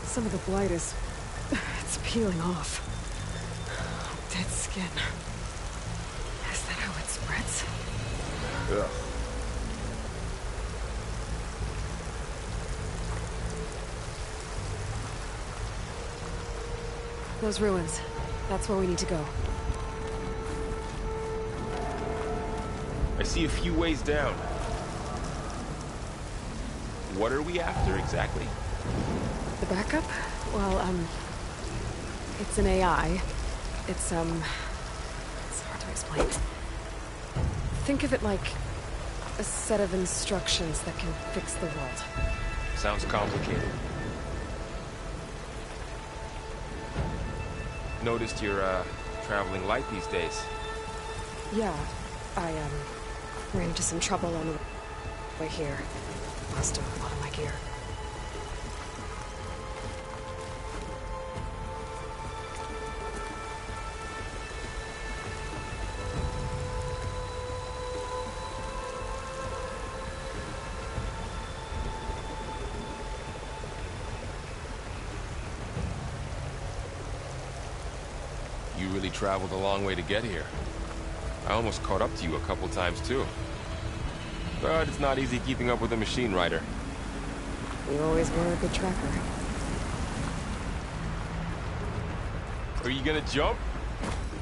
Some of the blight is... it's peeling off. Dead skin. Is that how it spreads? Ugh. Those ruins. That's where we need to go. I see a few ways down. What are we after exactly? The backup? Well, it's an AI. It's hard to explain. Think of it like a set of instructions that can fix the world. Sounds complicated. Noticed you're, traveling light these days. Yeah, I, ran into some trouble on the way here. Lost a lot of my gear. You really traveled a long way to get here. I almost caught up to you a couple times, too. But it's not easy keeping up with a machine rider. You always were a good tracker. Are you gonna jump?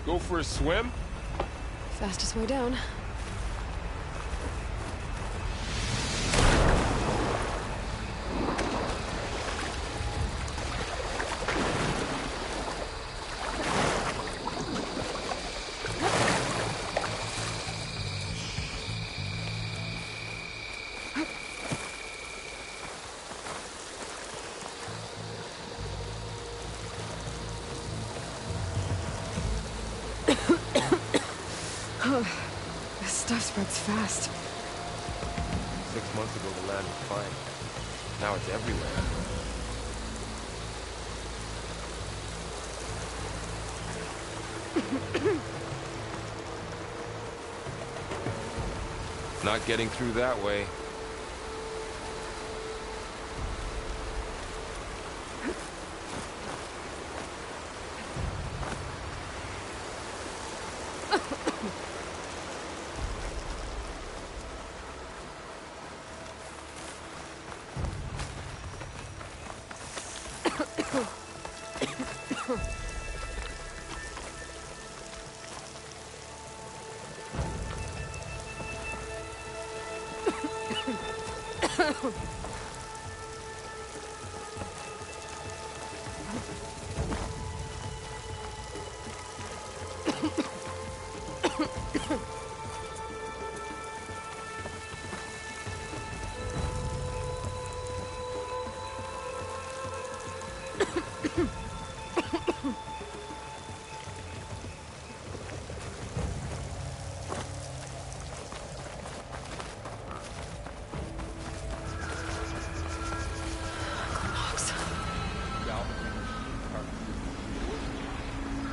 Go for a swim? Fastest way down. This stuff spreads fast. 6 months ago, the land was fine. Now it's everywhere. Not getting through that way.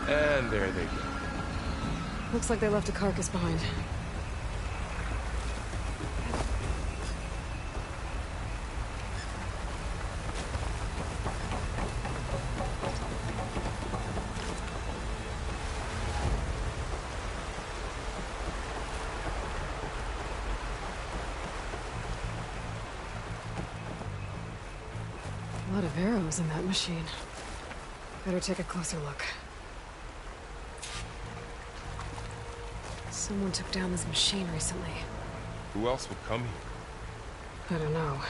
And there they go. Looks like they left a carcass behind. A lot of arrows in that machine. Better take a closer look. Someone took down this machine recently. Who else would come here? I don't know.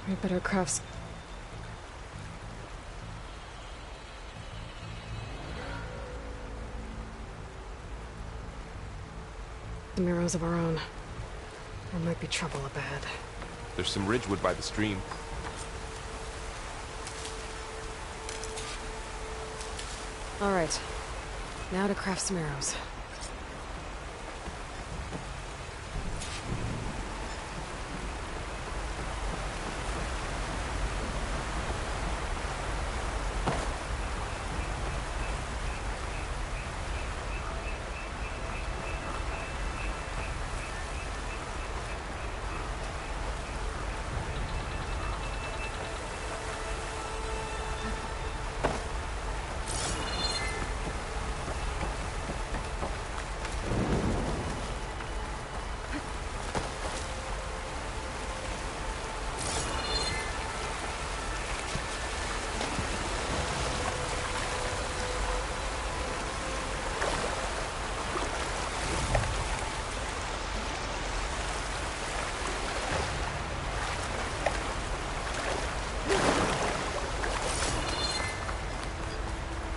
We better craft... some arrows of our own. There might be trouble up ahead. There's some ridgewood by the stream. All right. Now to craft some arrows.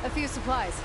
A few supplies.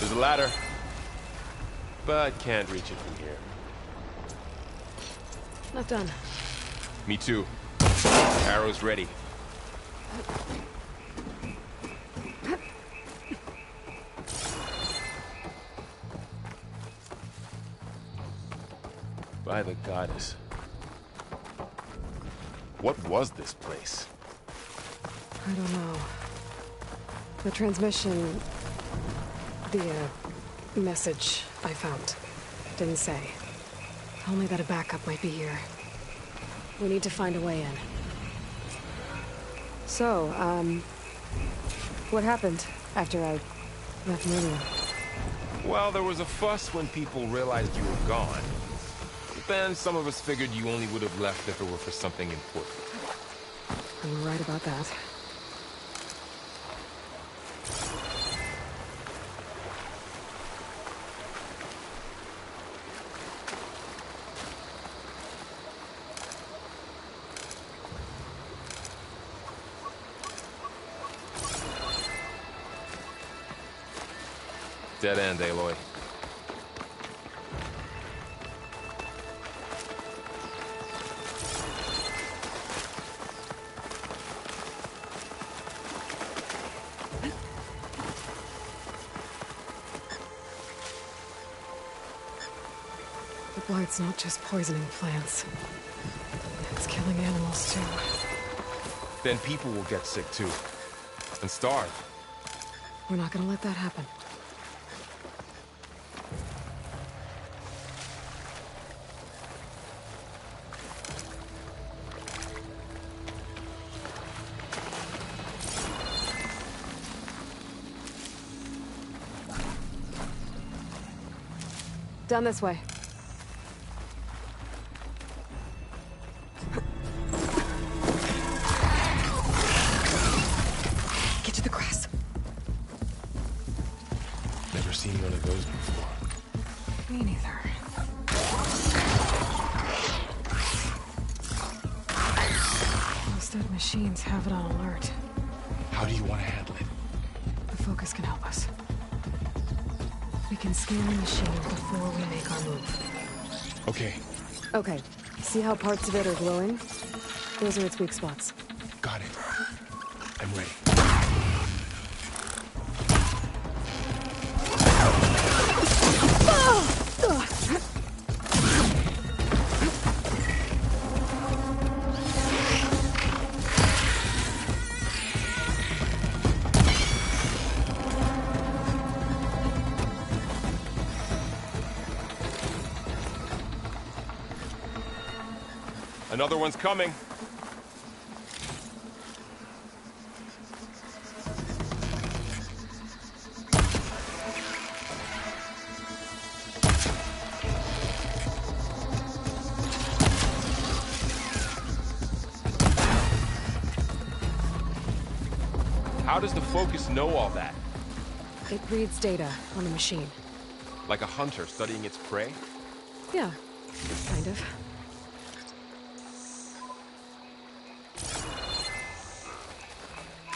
There's a ladder, but can't reach it from here. Not done. Me too. Arrow's ready. By the goddess. What was this place? I don't know. The transmission... The, message I found didn't say. Only that a backup might be here. We need to find a way in. So, what happened after I left Meridian? Well, there was a fuss when people realized you were gone. But then some of us figured you only would have left if it were for something important. You were right about that. Dead end, Aloy. The blight's not just poisoning plants. It's killing animals, too. Then people will get sick, too. And starve. We're not gonna let that happen. Down this way. Get to the grass. Never seen one of those before. Me neither. Those dead machines have it on alert. How do you want to handle it? The focus can help us. We can scan the machine before we make our move. Okay, Okay. See how parts of it are glowing? Those are its weak spots. got it. I'm ready. Another one's coming. How does the Focus know all that? It reads data on the machine. Like a hunter studying its prey? Yeah, kind of.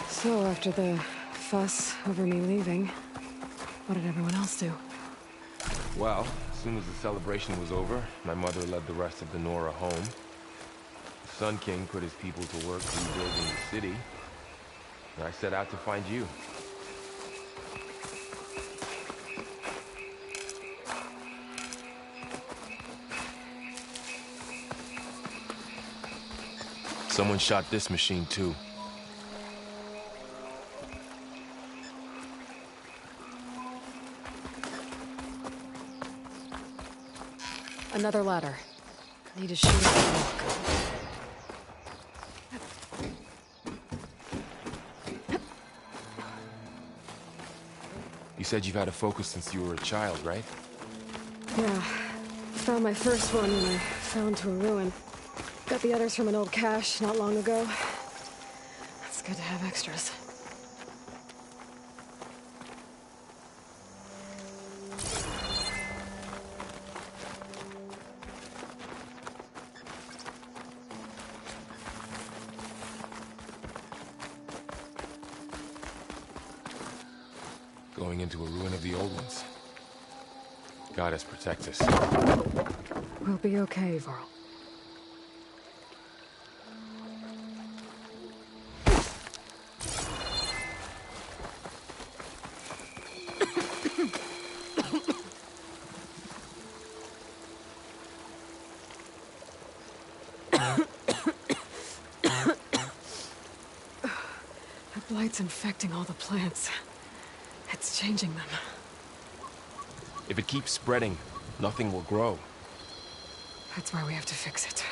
So, after the fuss over me leaving, what did everyone else do? Well, as soon as the celebration was over, my mother led the rest of the Nora home. The Sun King put his people to work rebuilding the city, and I set out to find you. Someone shot this machine too. Another ladder. Need to shoot up the rock. You said you've had a Focus since you were a child, right? Yeah. Found my first one when I fell into a ruin. Got the others from an old cache not long ago. It's good to have extras. Going into a ruin of the old ones. Goddess protect us. We'll be okay, Varl. That blight's infecting all the plants. It's changing them. If it keeps spreading, nothing will grow. That's why we have to fix it.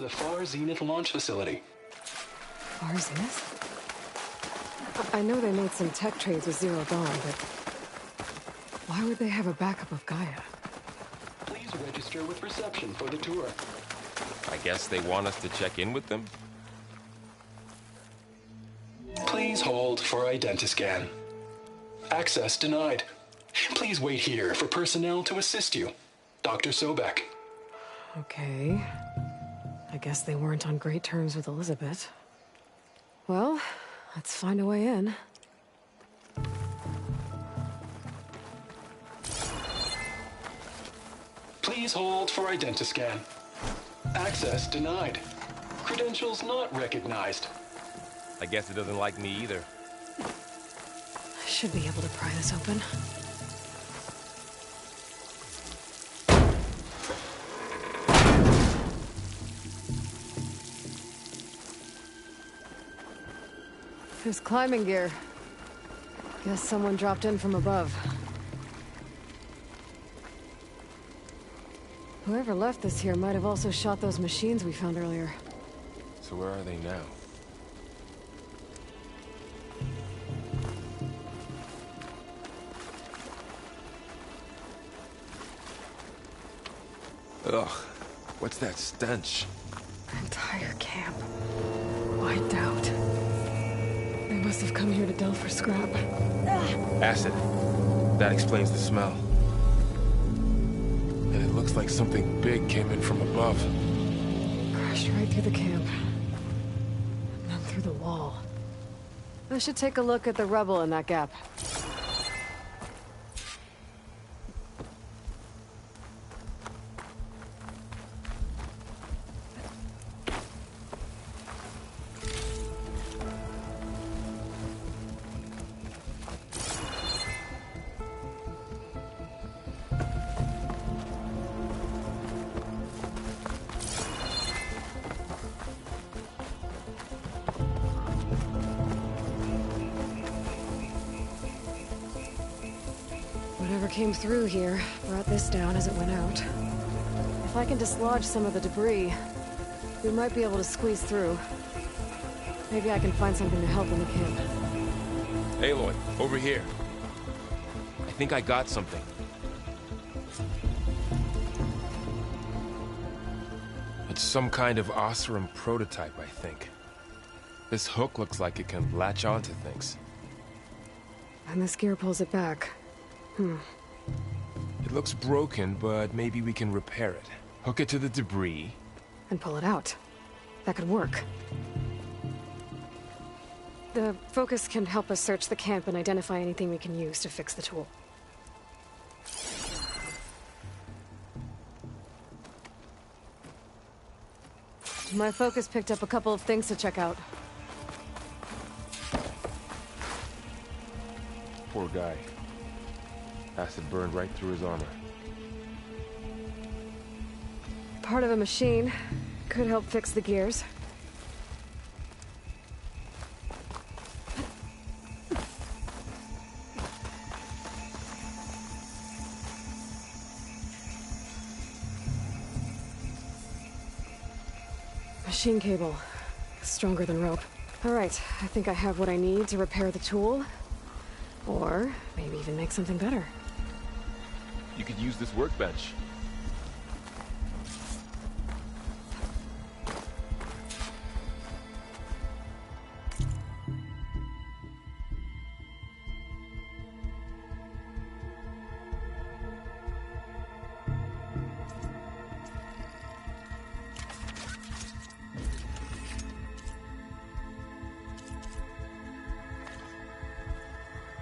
the Far Zenith launch facility. Far Zenith? I know they made some tech trades with Zero Dawn, but why would they have a backup of Gaia? Please register with reception for the tour. I guess they want us to check in with them? Please hold for Identiscan. Access denied. Please wait here for personnel to assist you. Dr. Sobek. Okay. I guess they weren't on great terms with Elizabeth. Well, let's find a way in. Please hold for Identiscan. Access denied. Credentials not recognized. I guess it doesn't like me either. I should be able to pry this open. There's climbing gear. Guess someone dropped in from above. Whoever left this here might have also shot those machines we found earlier. So where are they now? Ugh, what's that stench? Entire camp. Wiped out. They must have come here to delve for scrap. Acid. That explains the smell. And it looks like something big came in from above. Crashed right through the camp. And then through the wall. I should take a look at the rubble in that gap. Whatever came through here brought this down as it went out. If I can dislodge some of the debris, we might be able to squeeze through. Maybe I can find something to help in the camp. Aloy, over here. I think I got something. It's some kind of Oseram prototype, I think. This hook looks like it can latch onto things. And this gear pulls it back. It looks broken, but maybe we can repair it. Hook it to the debris. And pull it out. That could work. The focus can help us search the camp and identify anything we can use to fix the tool. My focus picked up a couple of things to check out. Poor guy. Acid burned right through his armor. Part of a machine. Could help fix the gears. Machine cable. Stronger than rope. All right, I think I have what I need to repair the tool. Or maybe even make something better. You could use this workbench.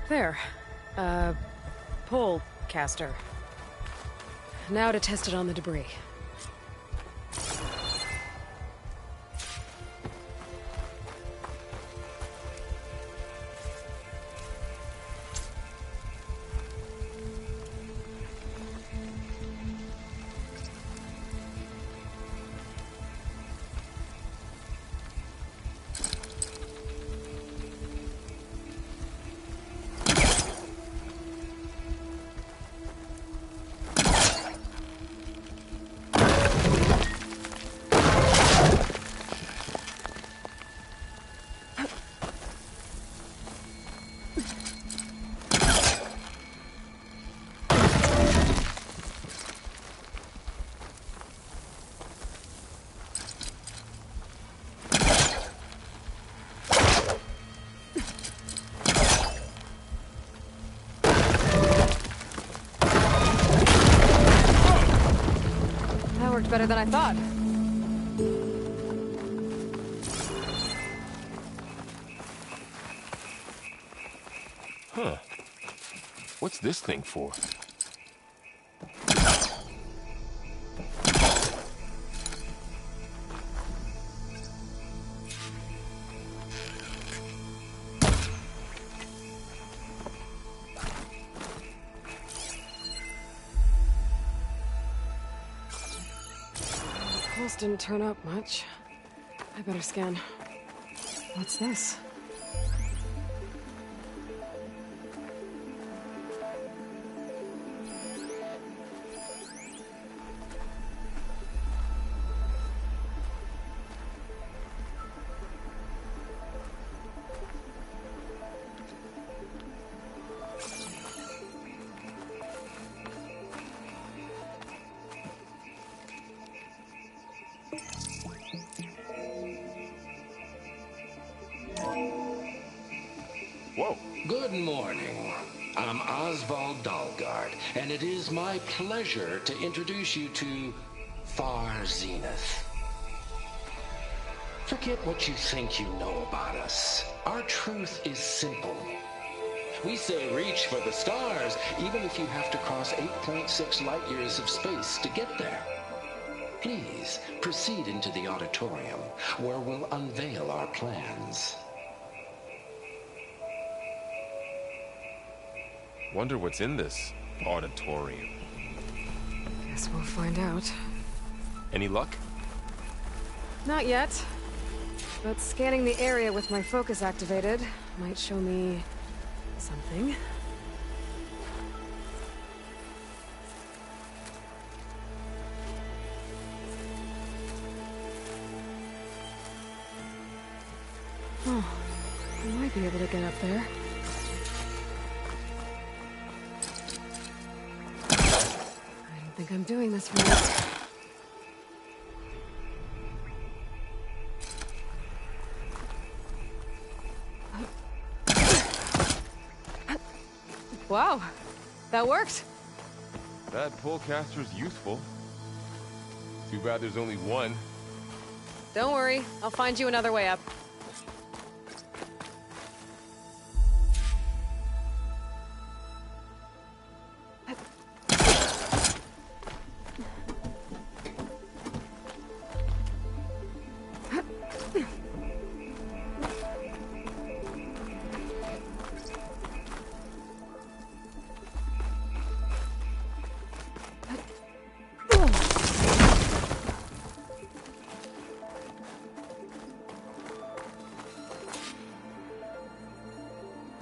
There. Pole caster. Now to test it on the debris. better than I thought. Huh. What's this thing for? Pulse didn't turn up much. I better scan. What's this? Whoa. Good morning. I'm Oswald Dalgard, and it is my pleasure to introduce you to Far Zenith. Forget what you think you know about us. Our truth is simple. We say reach for the stars, even if you have to cross 8.6 light years of space to get there. Please proceed into the auditorium, where we'll unveil our plans. Wonder what's in this auditorium. Guess we'll find out. Any luck? Not yet. But scanning the area with my focus activated might show me something. Oh, I might be able to get up there. I don't think I'm doing this right. Wow, that worked. That pullcaster's useful. Too bad there's only one. Don't worry, I'll find you another way up.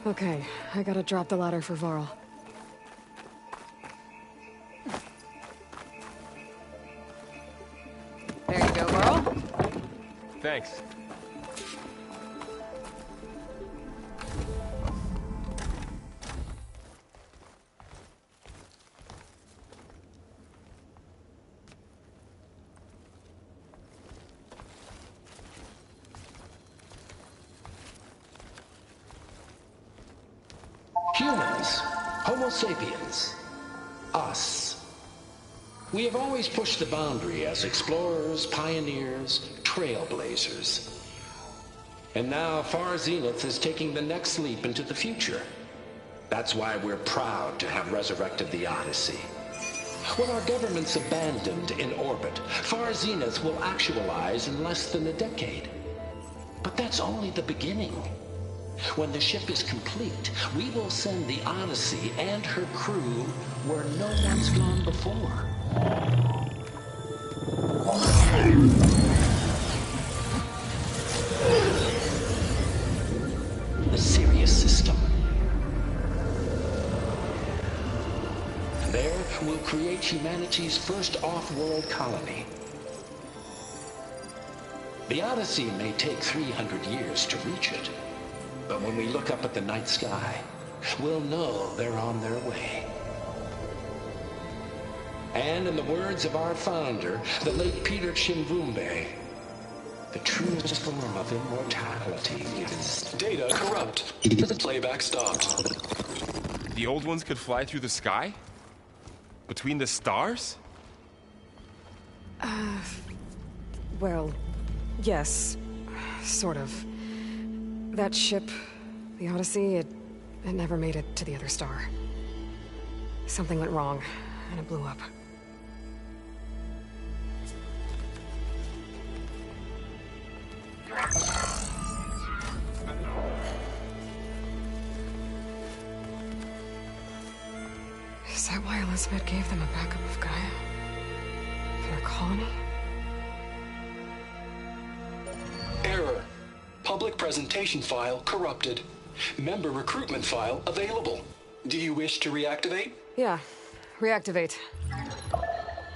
Okay, I gotta drop the ladder for Varl. There you go, Varl. Thanks. Humans, Homo sapiens, us. We have always pushed the boundary as explorers, pioneers, trailblazers. And now Far Zenith is taking the next leap into the future. That's why we're proud to have resurrected the Odyssey. What our governments abandoned in orbit, Far Zenith will actualize in less than a decade. But that's only the beginning. When the ship is complete, we will send the Odyssey and her crew where no one's gone before. The Sirius system. There, we'll create humanity's first off-world colony. The Odyssey may take 300 years to reach it. But when we look up at the night sky, we'll know they're on their way. And in the words of our founder, the late Peter Chimvumbe, the truest form of immortality is... Data corrupt. Playback stopped. The old ones could fly through the sky? Between the stars? Well, yes. Sort of. That ship, the Odyssey, it never made it to the other star. Something went wrong, and it blew up. Is that why Elizabeth gave them a backup of Gaia? For their colony? Error. Public presentation file corrupted. Member recruitment file available. Do you wish to reactivate? Yeah. Reactivate.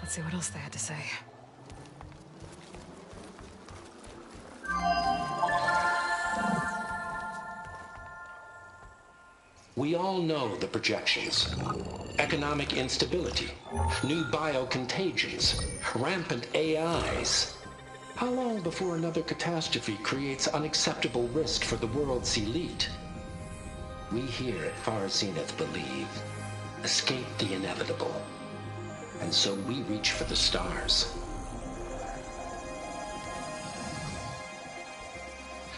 Let's see what else they had to say. We all know the projections. Economic instability, new biocontagions, rampant AIs. How long before another catastrophe creates unacceptable risk for the world's elite? We here at Far Zenith believe, escape the inevitable. And so we reach for the stars.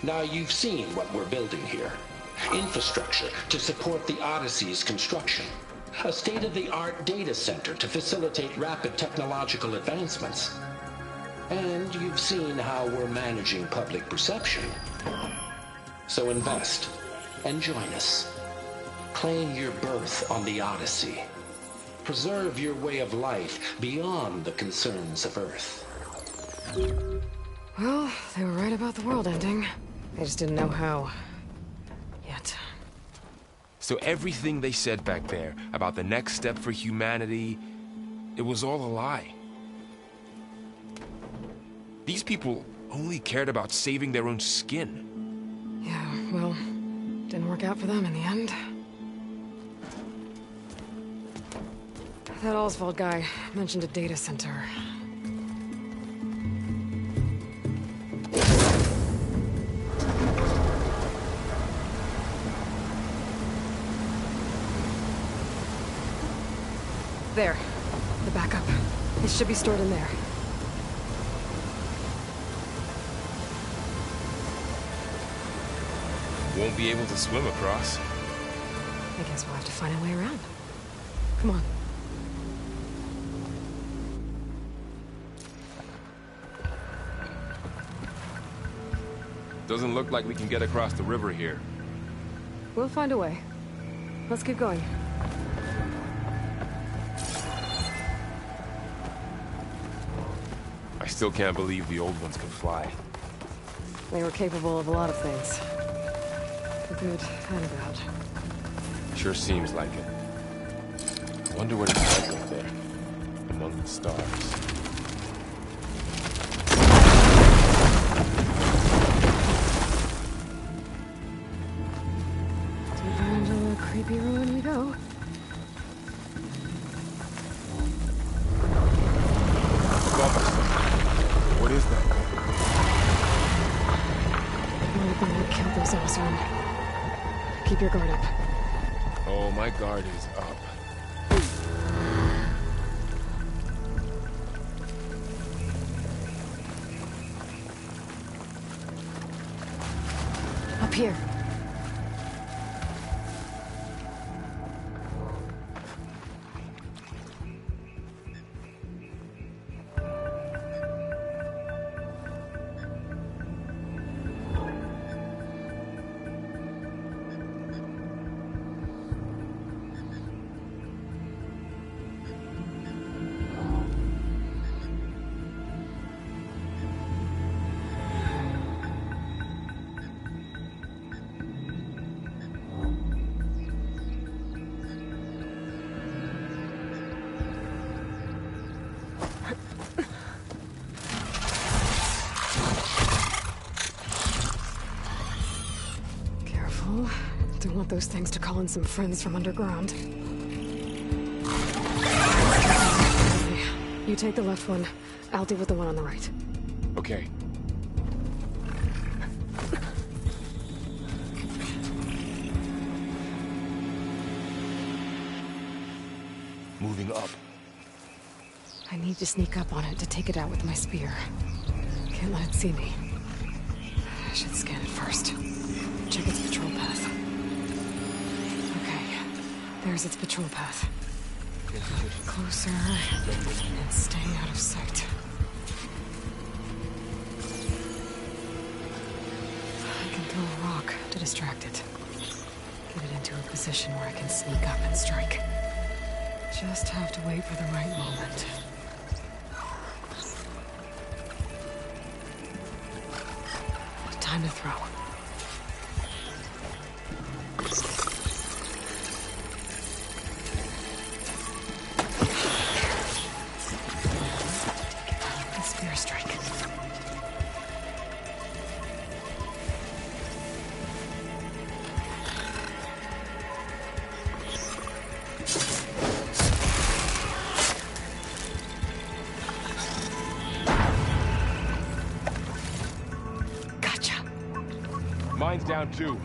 Now you've seen what we're building here. Infrastructure to support the Odyssey's construction. A state-of-the-art data center to facilitate rapid technological advancements. And you've seen how we're managing public perception. So invest and join us. Claim your berth on the Odyssey. Preserve your way of life beyond the concerns of Earth. Well, they were right about the world ending. They just didn't know how. Yet. So everything they said back there about the next step for humanity, it was all a lie. These people only cared about saving their own skin. Yeah, well, didn't work out for them in the end. That Oswald guy mentioned a data center. There. The backup. It should be stored in there. Won't be able to swim across. I guess we'll have to find a way around. Come on. Doesn't look like we can get across the river here. We'll find a way. Let's keep going. I still can't believe the old ones could fly. They were capable of a lot of things. Good and bad. Sure seems like it. I wonder what it's like up there, among the stars. Deeper into the creepy ruin we go. What is that? Might have been what killed those Osram. Keep your guard up. Oh, my guard is up. Up here. Don't want those things to call in some friends from underground. You take the left one. I'll deal with the one on the right. Okay. Moving up. I need to sneak up on it to take it out with my spear. Can't let it see me. I should scan it first. Check its patrol path. Okay, there's its patrol path. Closer, and stay out of sight. I can throw a rock to distract it. Get it into a position where I can sneak up and strike. Just have to wait for the right moment. Time to throw. A spear strike. Gotcha. Mine's down too.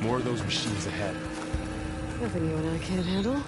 More of those machines ahead. Nothing you and I can't handle.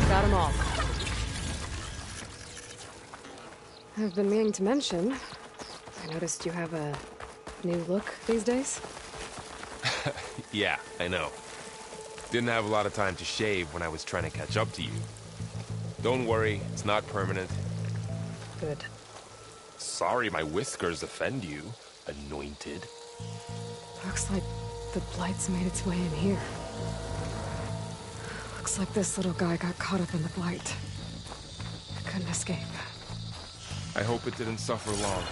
Got them all. I've been meaning to mention, I noticed you have a new look these days. Yeah, I know. Didn't have a lot of time to shave when I was trying to catch up to you. Don't worry, it's not permanent. Good. Sorry my whiskers offend you, anointed. Looks like the Blight's made its way in here. Looks like this little guy got caught up in the Blight. Couldn't escape. I hope it didn't suffer long.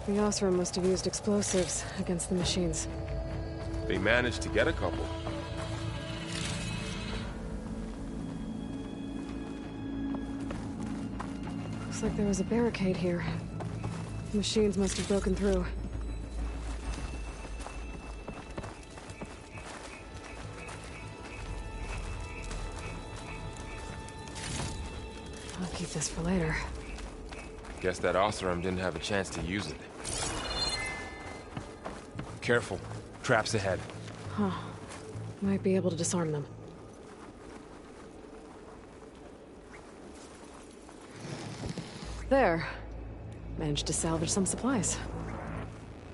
The Osram must have used explosives against the machines. They managed to get a couple. Looks like there was a barricade here. The machines must have broken through. I'll keep this for later. Guess that Oseram didn't have a chance to use it. Careful. Traps ahead. Huh. Might be able to disarm them. There. Managed to salvage some supplies.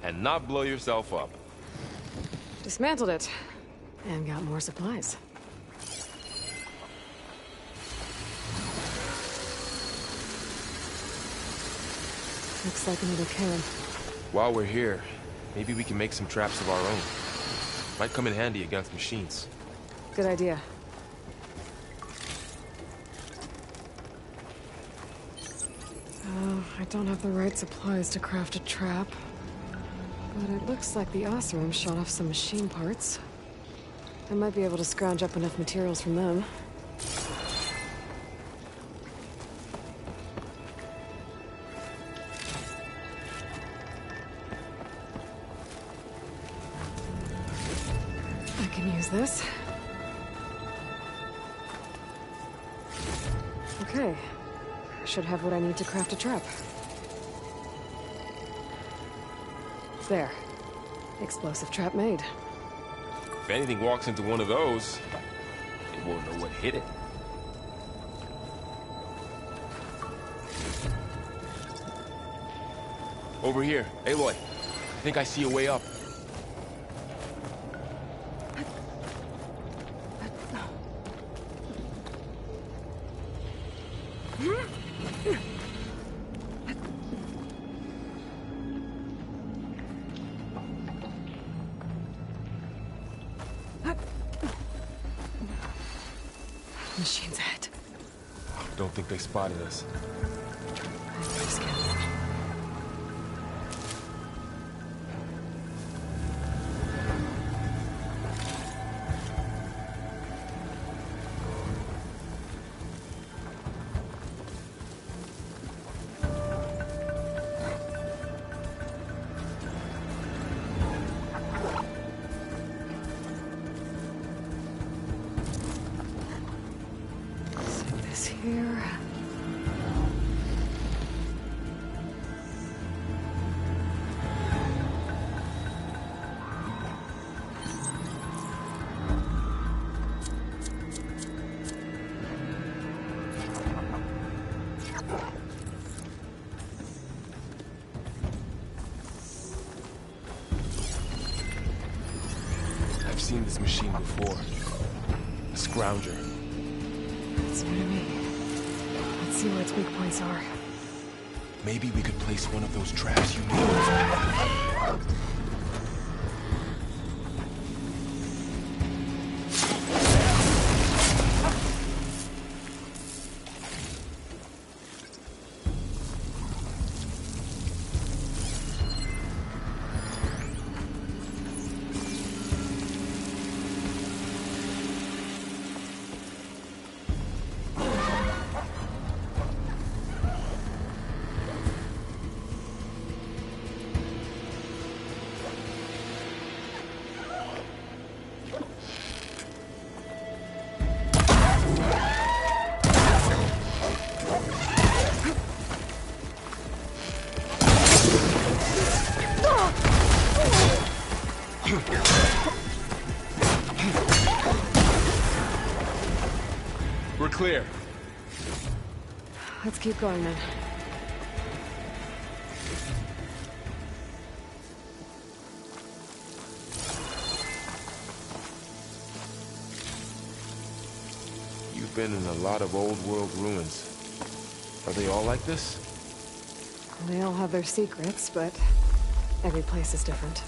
And not blow yourself up. Dismantled it. And got more supplies. Looks like another cannon. While we're here, maybe we can make some traps of our own. Might come in handy against machines. Good idea. Oh, I don't have the right supplies to craft a trap. But it looks like the Osram shot off some machine parts. I might be able to scrounge up enough materials from them. I can use this. Okay. Should have what I need to craft a trap. There. Explosive trap made. If anything walks into one of those, it won't know what hit it. Over here. Aloy, I think I see a way up. Machine's ahead. Don't think they spotted us. Just get Set this here. I've seen this machine before. A scrounger. That's new to me. Let's see where its weak points are. Maybe we could place one of those traps you made. We're clear. Let's keep going then. You've been in a lot of old world ruins. Are they all like this? They all have their secrets, but every place is different.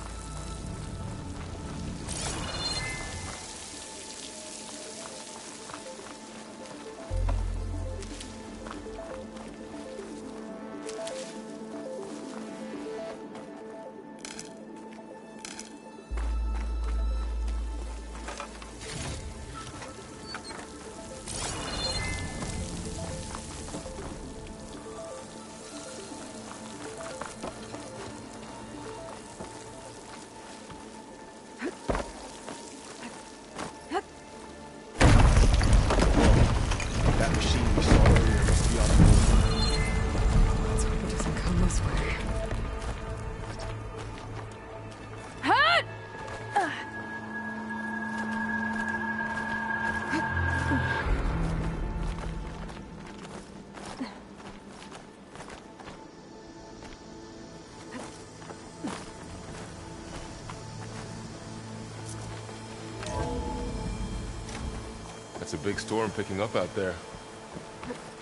That's a big storm picking up out there.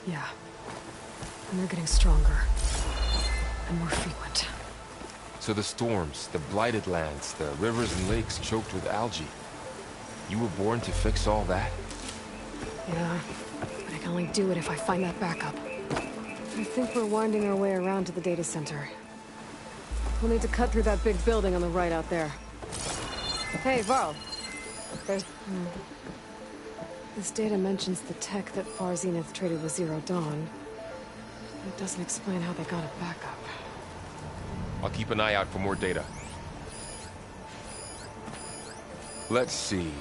Yeah. And they're getting stronger. And more frequent. So the storms, the blighted lands, the rivers and lakes choked with algae. You were born to fix all that? Yeah. But I can only do it if I find that backup. I think we're winding our way around to the data center. We'll need to cut through that big building on the right out there. Hey, Varl. There's... This data mentions the tech that Far Zenith traded with Zero Dawn. It doesn't explain how they got it back up. I'll keep an eye out for more data. Let's see.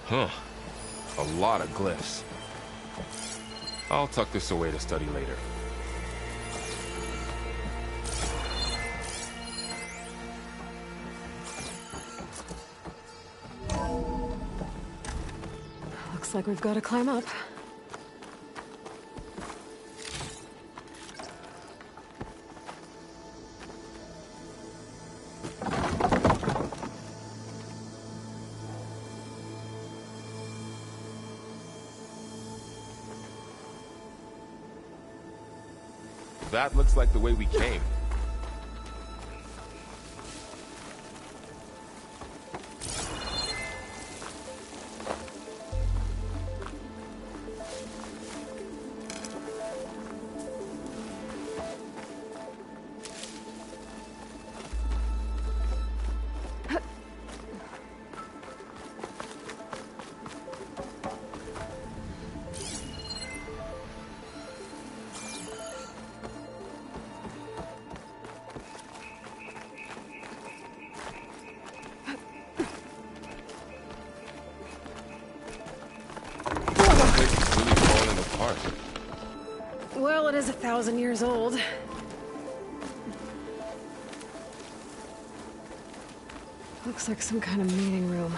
Huh. A lot of glyphs. I'll tuck this away to study later. Looks like we've got to climb up. That looks like the way we came. Well, it is 1,000 years old. Looks like some kind of meeting room.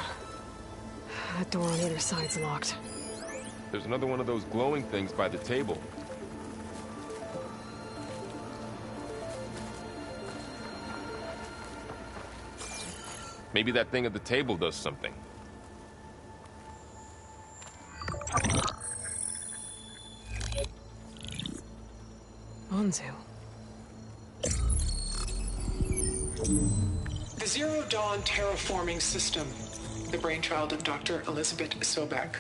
That door on the other side's locked. There's another one of those glowing things by the table. Maybe that thing at the table does something. Anzu. The Zero Dawn terraforming system, the brainchild of Dr. Elizabeth Sobek.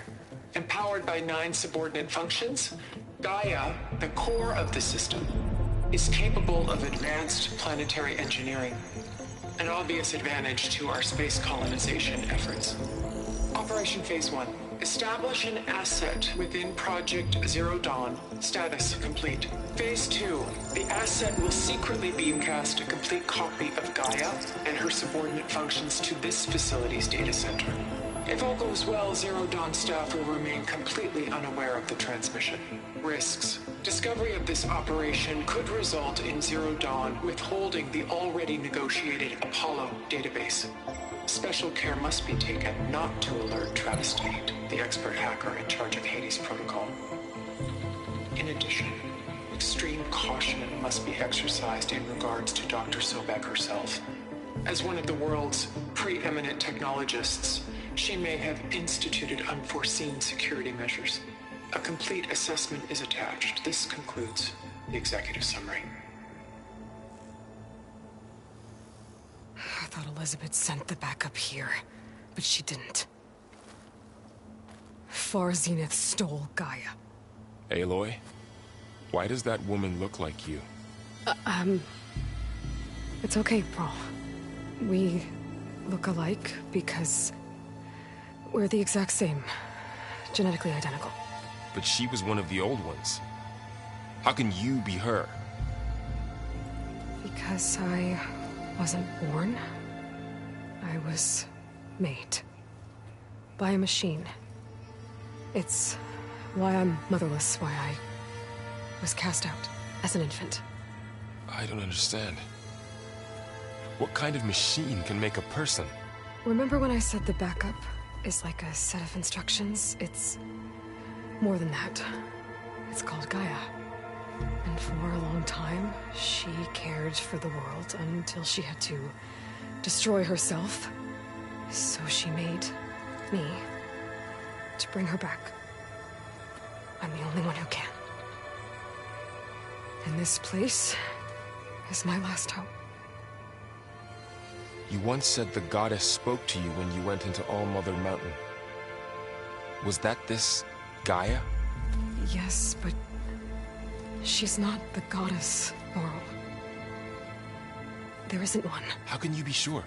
Empowered by 9 subordinate functions, Gaia, the core of the system, is capable of advanced planetary engineering, an obvious advantage to our space colonization efforts. Operation Phase 1. Establish an asset within Project Zero Dawn. Status complete. Phase 2. The asset will secretly beamcast a complete copy of Gaia and her subordinate functions to this facility's data center. If all goes well, Zero Dawn staff will remain completely unaware of the transmission. Risks. Discovery of this operation could result in Zero Dawn withholding the already negotiated Apollo database. Special care must be taken not to alert Travis Tate, the expert hacker in charge of Hades Protocol. In addition, extreme caution must be exercised in regards to Dr. Sobek herself. As one of the world's preeminent technologists, she may have instituted unforeseen security measures. A complete assessment is attached. This concludes the executive summary. I thought Elizabeth sent the backup here, but she didn't. Far Zenith stole Gaia. Aloy, why does that woman look like you? It's okay, Pearl. We look alike because we're the exact same. Genetically identical. But she was one of the old ones. How can you be her? Because I wasn't born. I was made. By a machine. It's why I'm motherless, why I was cast out as an infant. I don't understand. What kind of machine can make a person? Remember when I said the backup is like a set of instructions? It's more than that. It's called Gaia. And for a long time, she cared for the world until she had to destroy herself. So she made me to bring her back. I'm the only one who can. And this place is my last hope. You once said the goddess spoke to you when you went into All-Mother Mountain. Was that this Gaia? Yes, but she's not the goddess, Laurel. There isn't one. How can you be sure?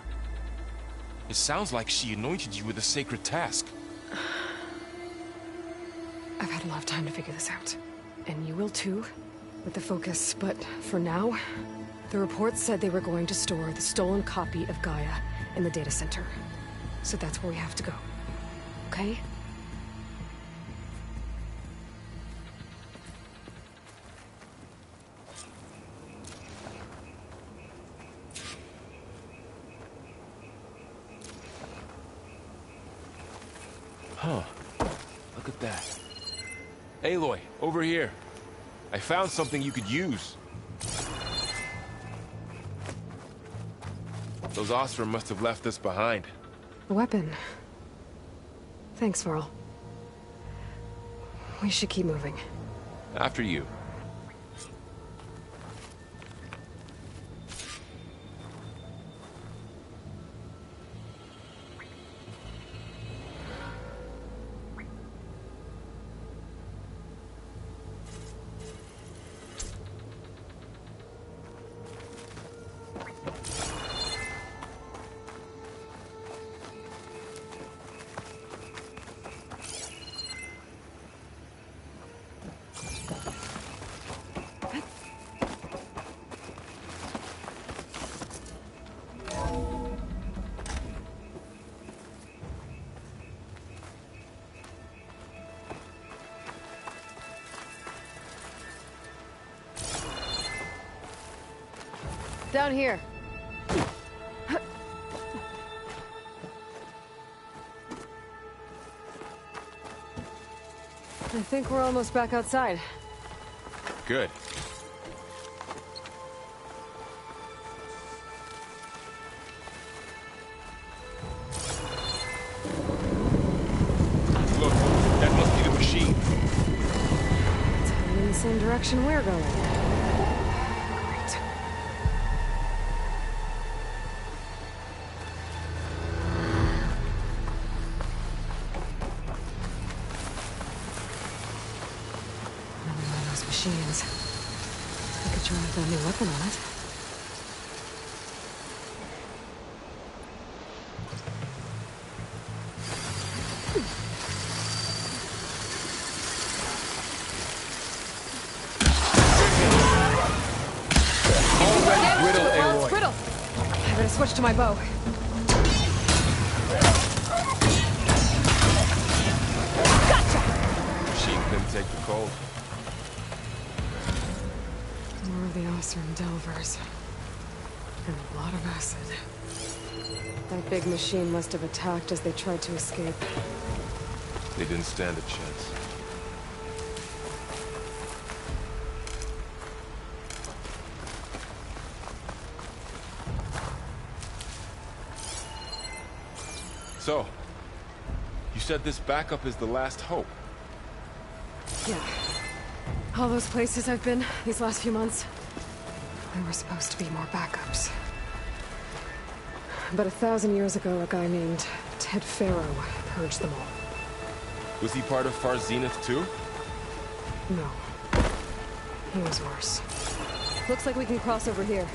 It sounds like she anointed you with a sacred task. I've had a lot of time to figure this out. And you will too, with the focus. But for now, the reports said they were going to store the stolen copy of Gaia in the data center. So that's where we have to go. Okay? Huh. Look at that. Aloy, over here. I found something you could use. Those Ostrom must have left this behind. A weapon. Thanks, Varl. We should keep moving. After you. Down here. I think we're almost back outside. Good. Look, that must be the machine. It's heading in the same direction we're going. Great. Another one of those machines. I could try with that new weapon on it. Brittle, Well, Aloy. it's brittle. I better switch to my bow. Machine couldn't take the cold. More of the Osram Delvers. And a lot of acid. That big machine must have attacked as they tried to escape. They didn't stand a chance. So, you said this backup is the last hope. Yeah. All those places I've been these last few months, there were supposed to be more backups. But 1,000 years ago, a guy named Ted Faro purged them all. Was he part of Far Zenith too? No. He was worse. Looks like we can cross over here.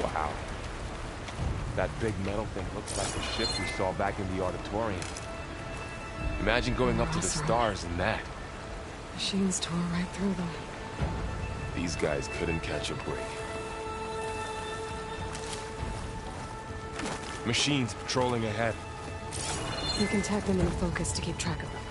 Wow. That big metal thing looks like the ship we saw back in the auditorium. Imagine going up to the stars in that. Machines tore right through them. These guys couldn't catch a break. Machines patrolling ahead. We can tag them in focus to keep track of them.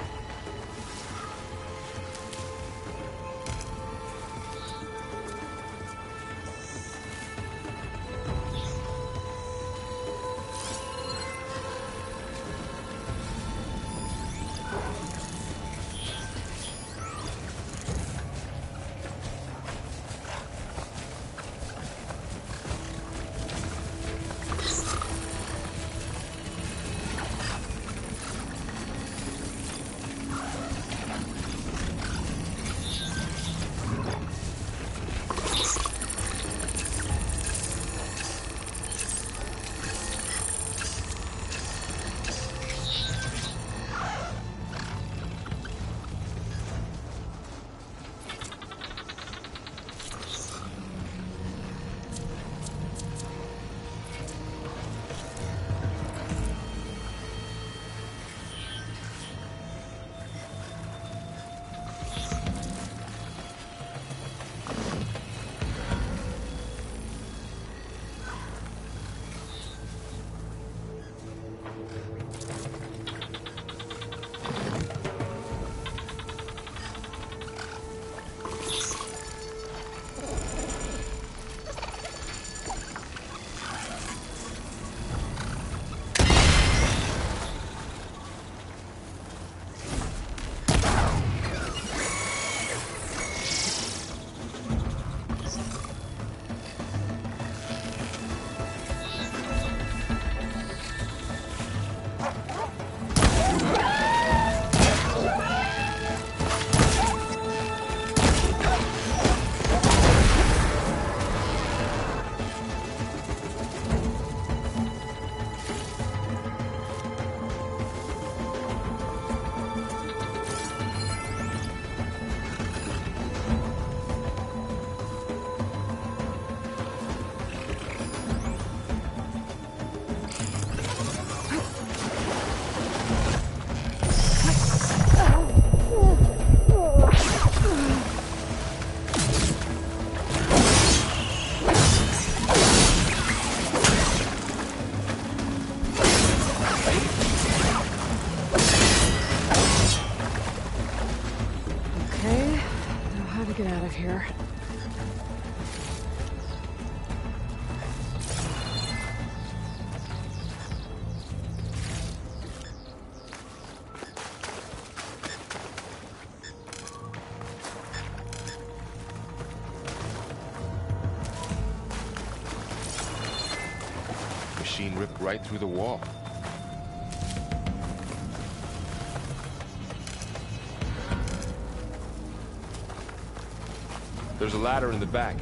Get out of here. Machine ripped right through the wall. There's a ladder in the back.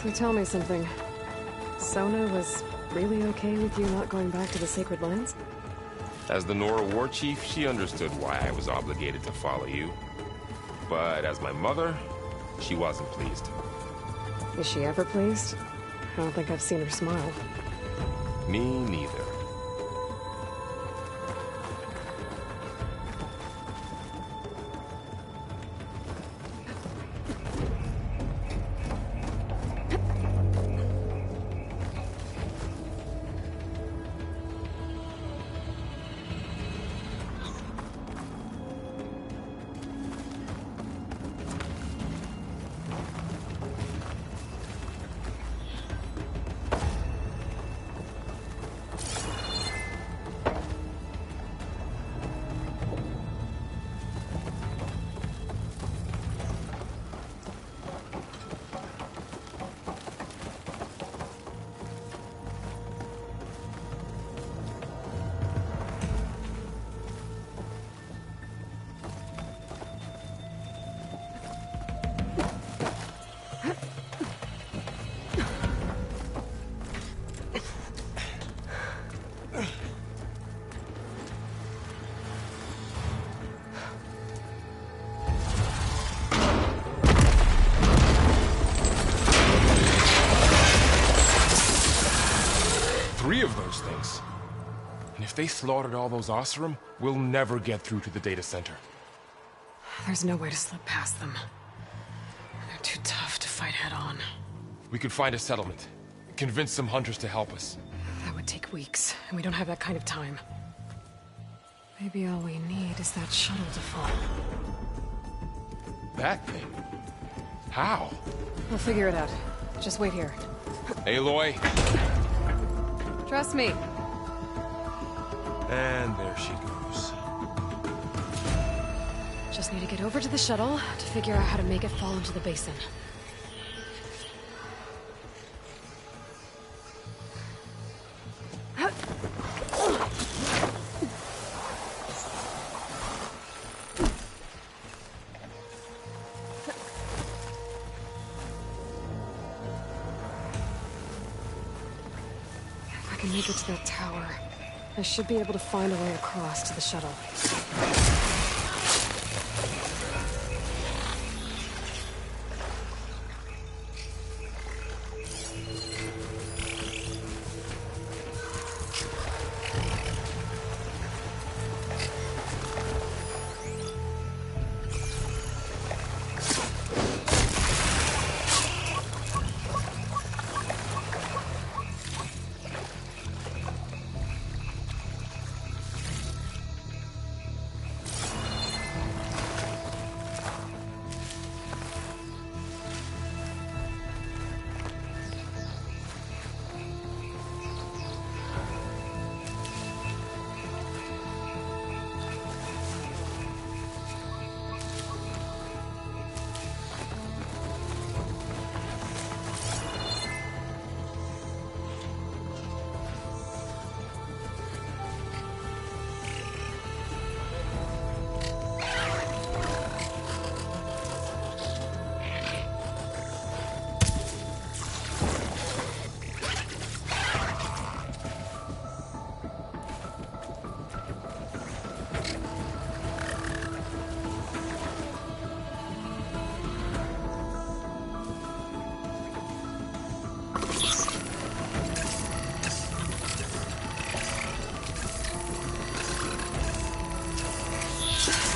So tell me something. Sona was really okay with you not going back to the Sacred Lands? As the Nora war chief, she understood why I was obligated to follow you. But as my mother, she wasn't pleased. Is she ever pleased? I don't think I've seen her smile. Me neither. Three of those things. And if they slaughtered all those Oseram, we'll never get through to the data center. There's no way to slip past them. They're too tough to fight head-on. We could find a settlement. Convince some hunters to help us. That would take weeks, and we don't have that kind of time. Maybe all we need is that shuttle to fall. That thing? How? We'll figure it out. Just wait here. Aloy. Trust me. And there she goes. Just need to get over to the shuttle to figure out how to make it fall into the basin. If I can make it to that tower, I should be able to find a way across to the shuttle.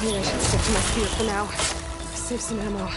Maybe I should stick to my spear for now. Save some ammo.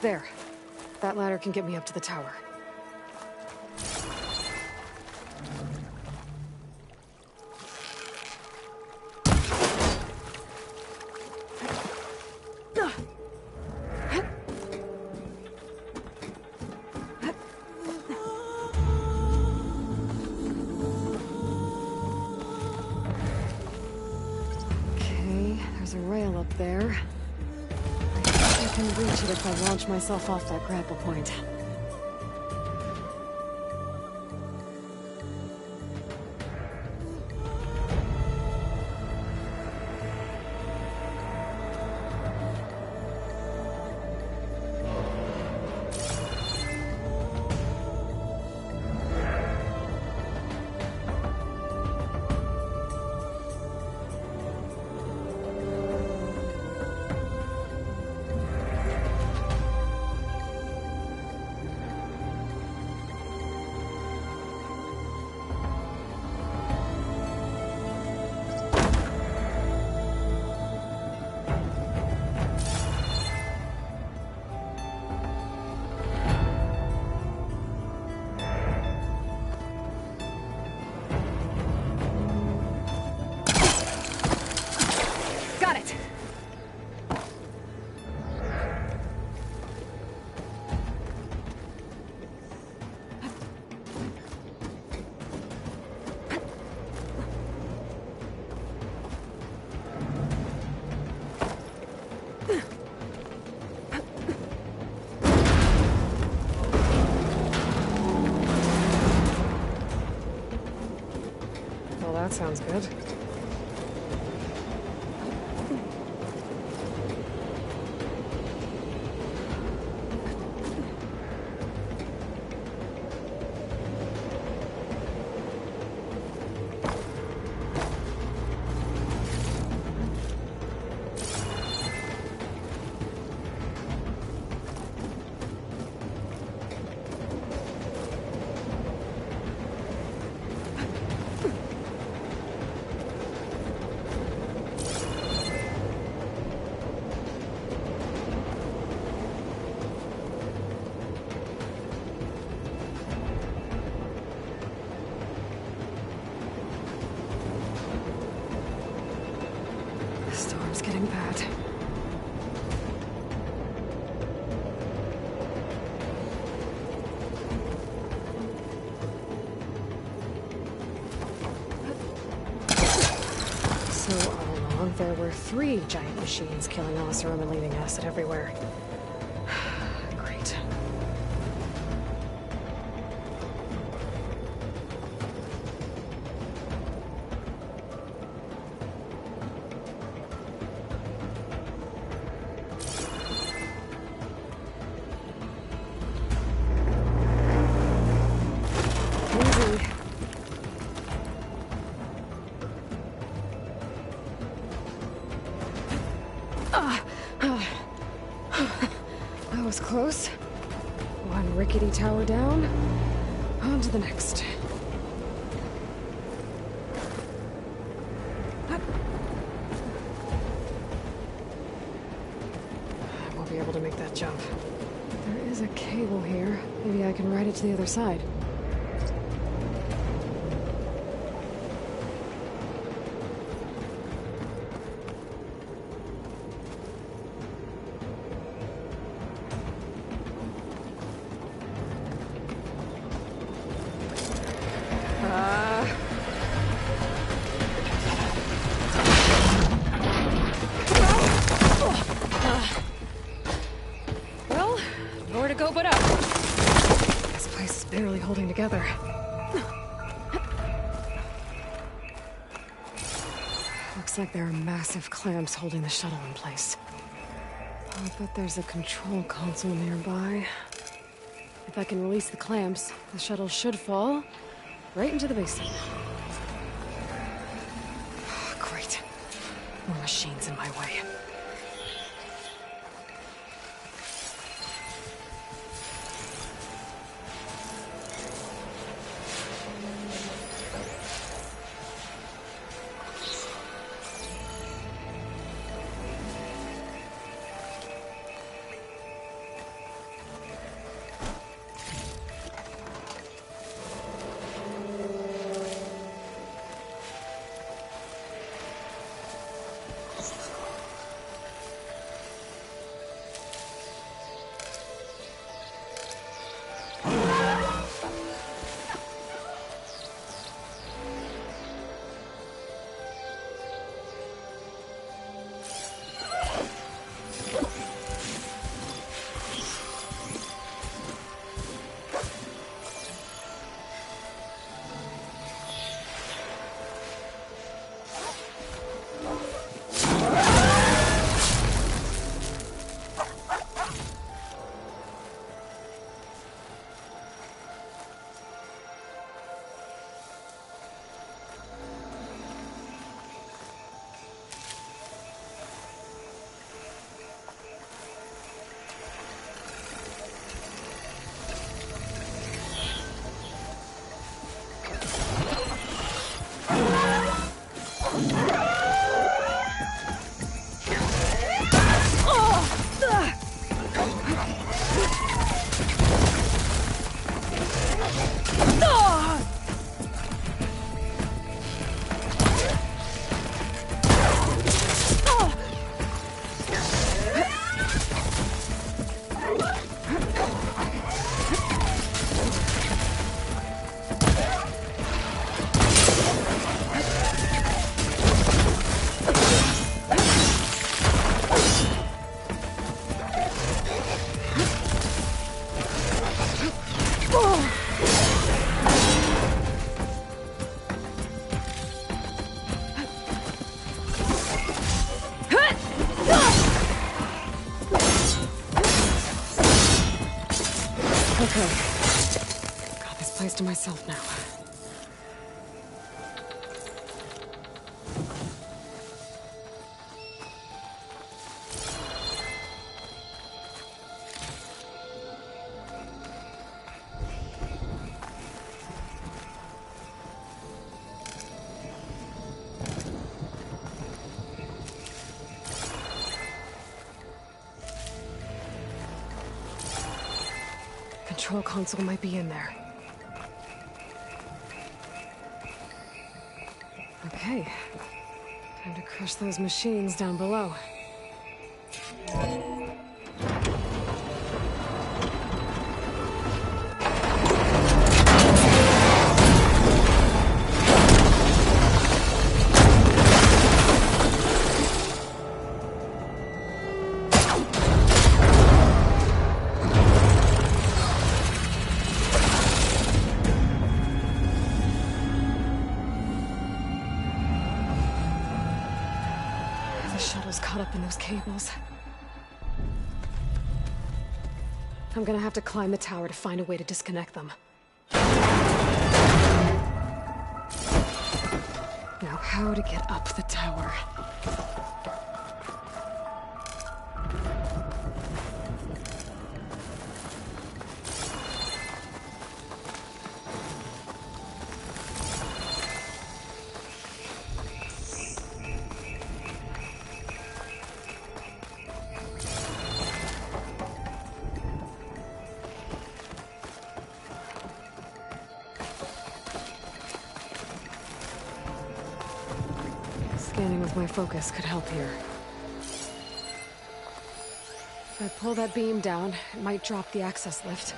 There. That ladder can get me up to the tower. Okay, there's a rail up there. I can reach it if I launch myself off that grapple point. Got it! Well, that sounds good. The storm's getting bad. So all along, there were 3 giant machines killing Oseram and leaving acid everywhere. Great. Easy. That was close. One rickety tower down. On to the next. I won't be able to make that jump. There is a cable here. Maybe I can ride it to the other side. Well, nowhere to go but up. This place is barely holding together. Looks like there are massive clamps holding the shuttle in place. I bet there's a control console nearby. If I can release the clamps, the shuttle should fall right into the basement. Great. More machines in my way. Okay. Got this place to myself now. Control console might be in there. Okay. Time to crush those machines down below. The shuttle's caught up in those cables. I'm gonna have to climb the tower to find a way to disconnect them. Now, how to get up the tower? Scanning with my focus could help here. If I pull that beam down, it might drop the access lift.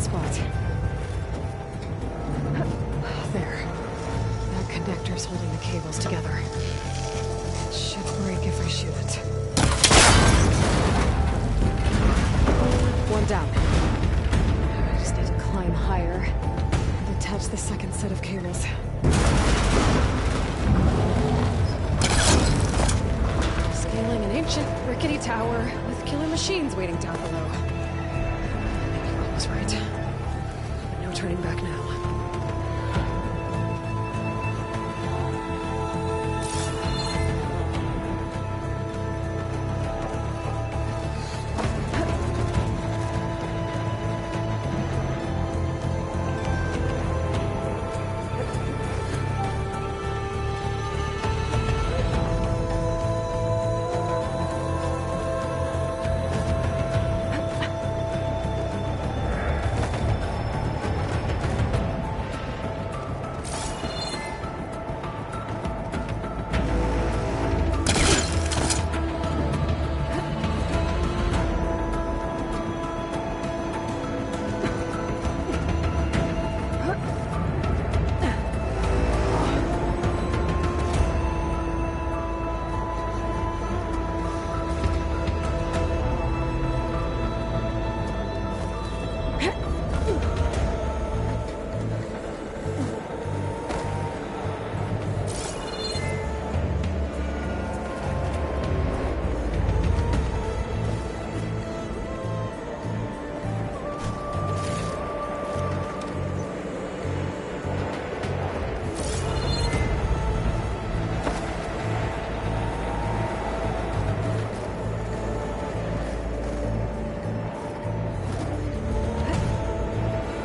right spot. There. That connector's holding the cables together. It should break if I shoot it. One down. I just need to climb higher and attach the second set of cables. Scaling an ancient, rickety tower with killer machines waiting down below. Maybe Rob was right. But no turning back now.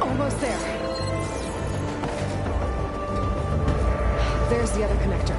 Almost there. There's the other connector.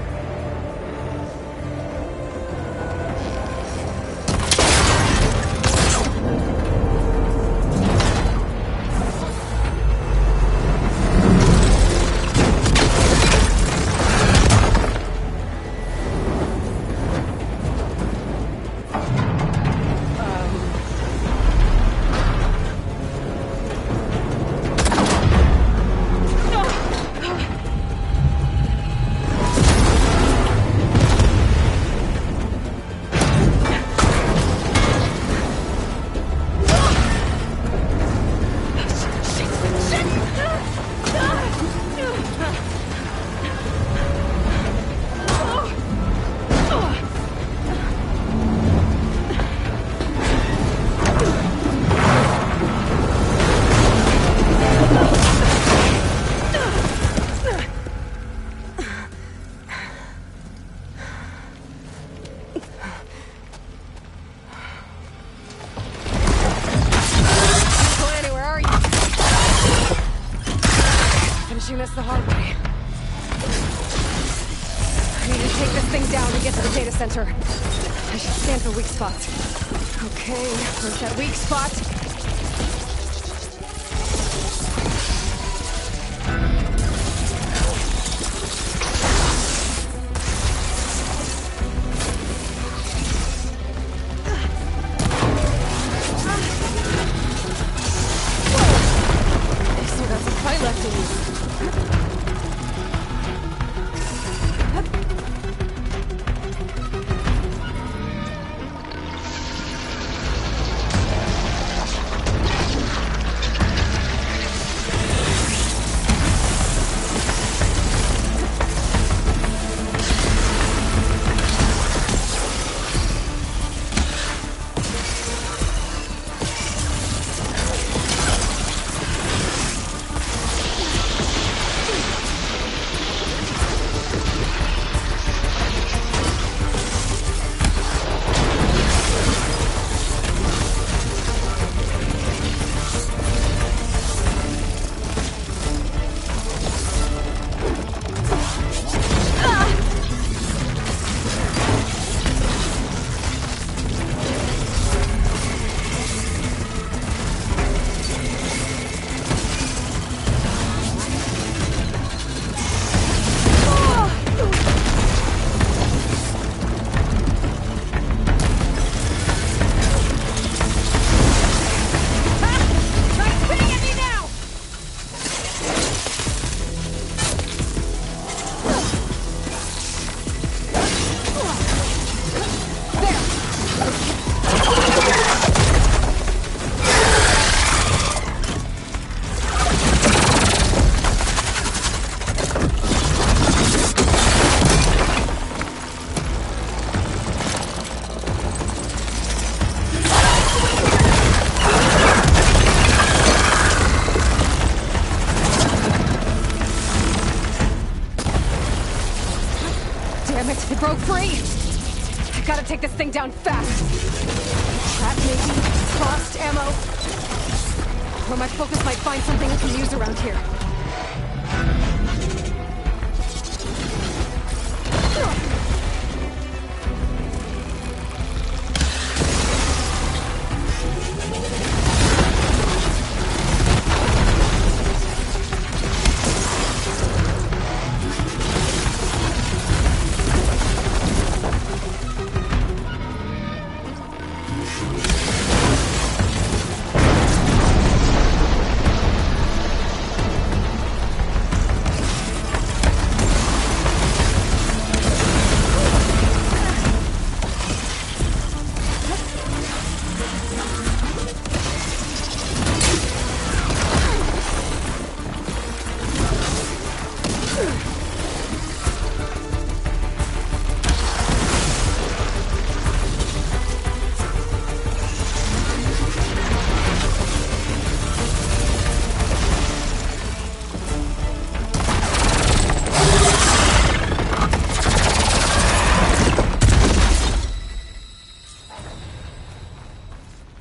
Finishing this the hard way. I need to take this thing down to get to the data center. I should scan for weak spots. Okay, where's that weak spot? Whoa! I still got some fight left in me. It broke free! I gotta take this thing down fast! Trap maybe? Frost ammo? Or my focus might find something I can use around here.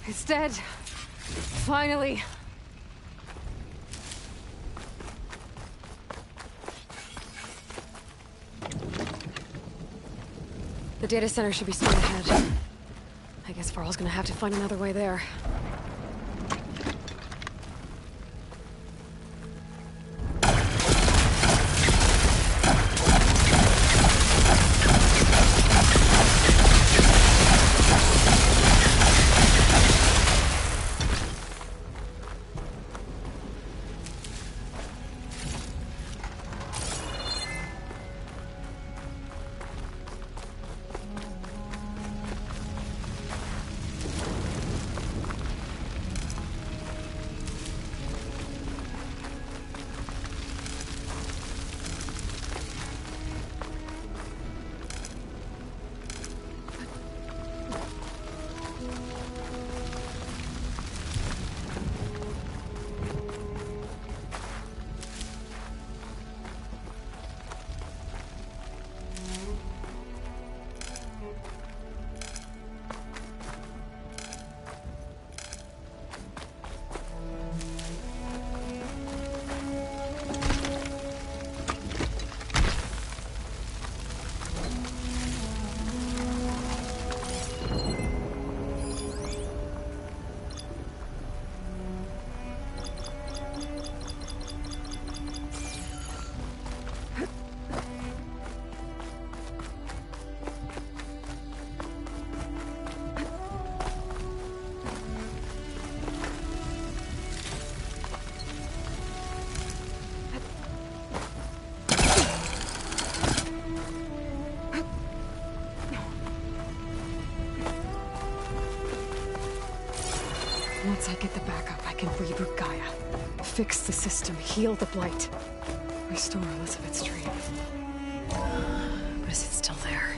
It's dead. Finally. The data center should be straight ahead. I guess Varl's gonna have to find another way there. Once I get the backup, I can reboot Gaia. Fix the system, heal the Blight. Restore Elizabeth's dream. But is it still there?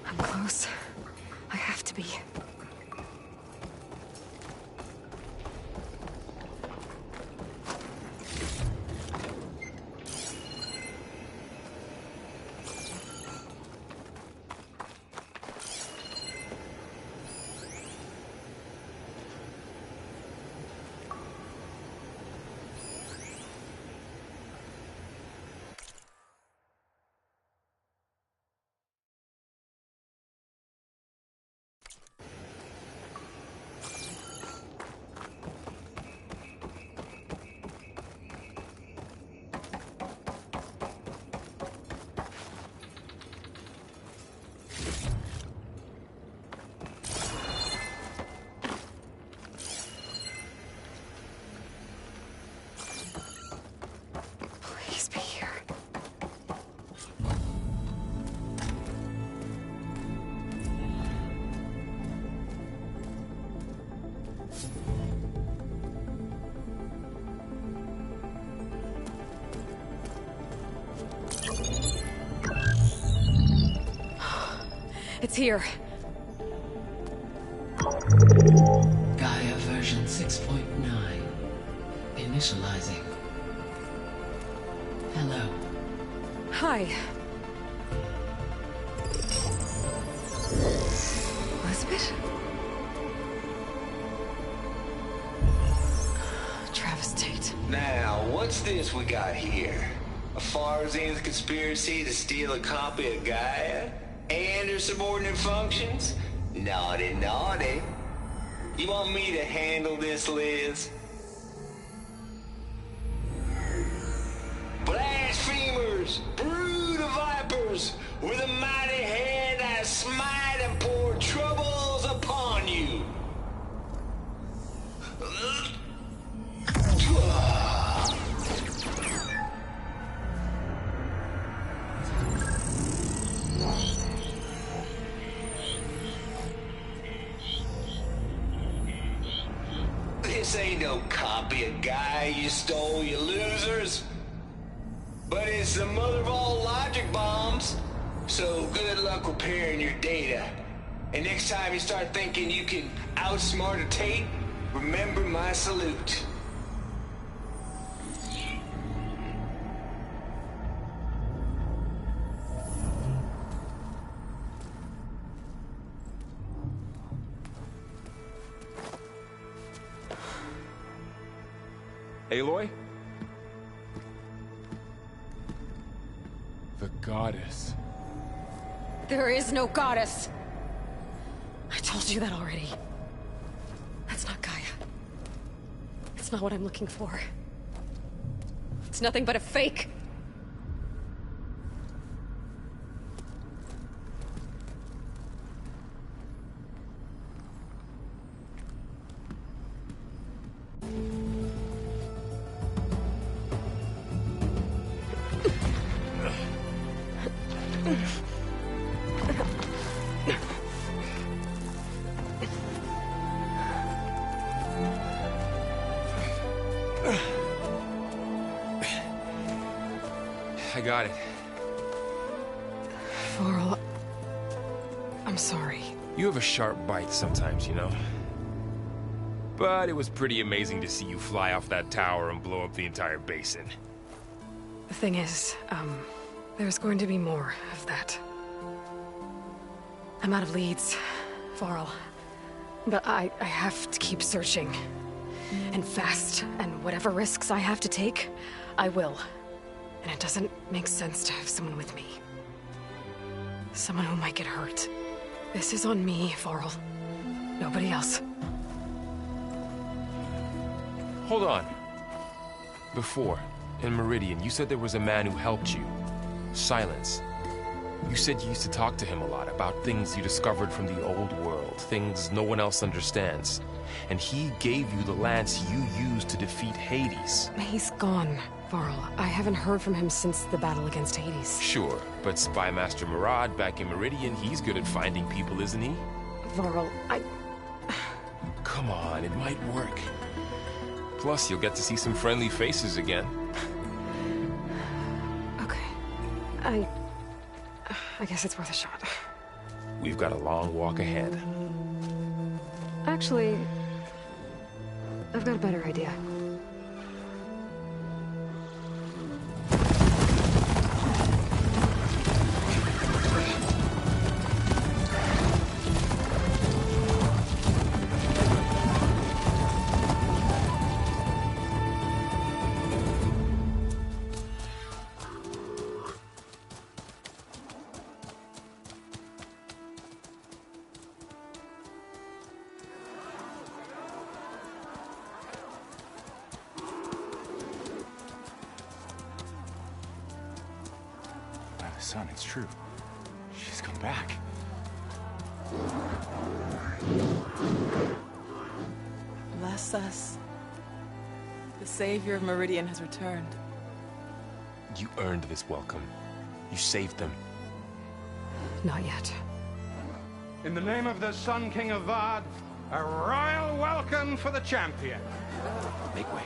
I'm close. I have to be. It's here. Gaia version 6.9. Initializing. Hello. Hi. Elizabeth? Travis Tate. Now, what's this we got here? A Farzian's conspiracy to steal a copy of Gaia? And her subordinate functions? Naughty, naughty. You want me to handle this, Liz? Blasphemers! Brood of vipers! With a mighty hand I smite and pour troubles upon you! This ain't no copy of Gaia you stole, you losers. But it's the mother of all logic bombs. So good luck repairing your data. And next time you start thinking you can outsmart a Tate, remember my salute. Aloy? The goddess. There is no goddess. I told you that already. That's not Gaia. It's not what I'm looking for. It's nothing but a fake. I got it. Varl, I'm sorry. You have a sharp bite sometimes, you know? But it was pretty amazing to see you fly off that tower and blow up the entire basin. The thing is, there's going to be more of that. I'm out of leads, Varl. But I have to keep searching. And fast, and whatever risks I have to take, I will. And it doesn't make sense to have someone with me. Someone who might get hurt. This is on me, Varl. Nobody else. Hold on. Before, in Meridian, you said there was a man who helped you. Silence. You said you used to talk to him a lot about things you discovered from the old world, things no one else understands. And he gave you the lance you used to defeat Hades. He's gone, Varl. I haven't heard from him since the battle against Hades. Sure, but Spy Master Murad back in Meridian, he's good at finding people, isn't he? Varl, Come on, it might work. Plus, you'll get to see some friendly faces again. Okay. I guess it's worth a shot. We've got a long walk ahead. Actually, I've got a better idea. Son, it's true. She's come back. Bless us. The savior of Meridian has returned. You earned this welcome. You saved them. Not yet. In the name of the Sun King of Vard, a royal welcome for the champion. Make way.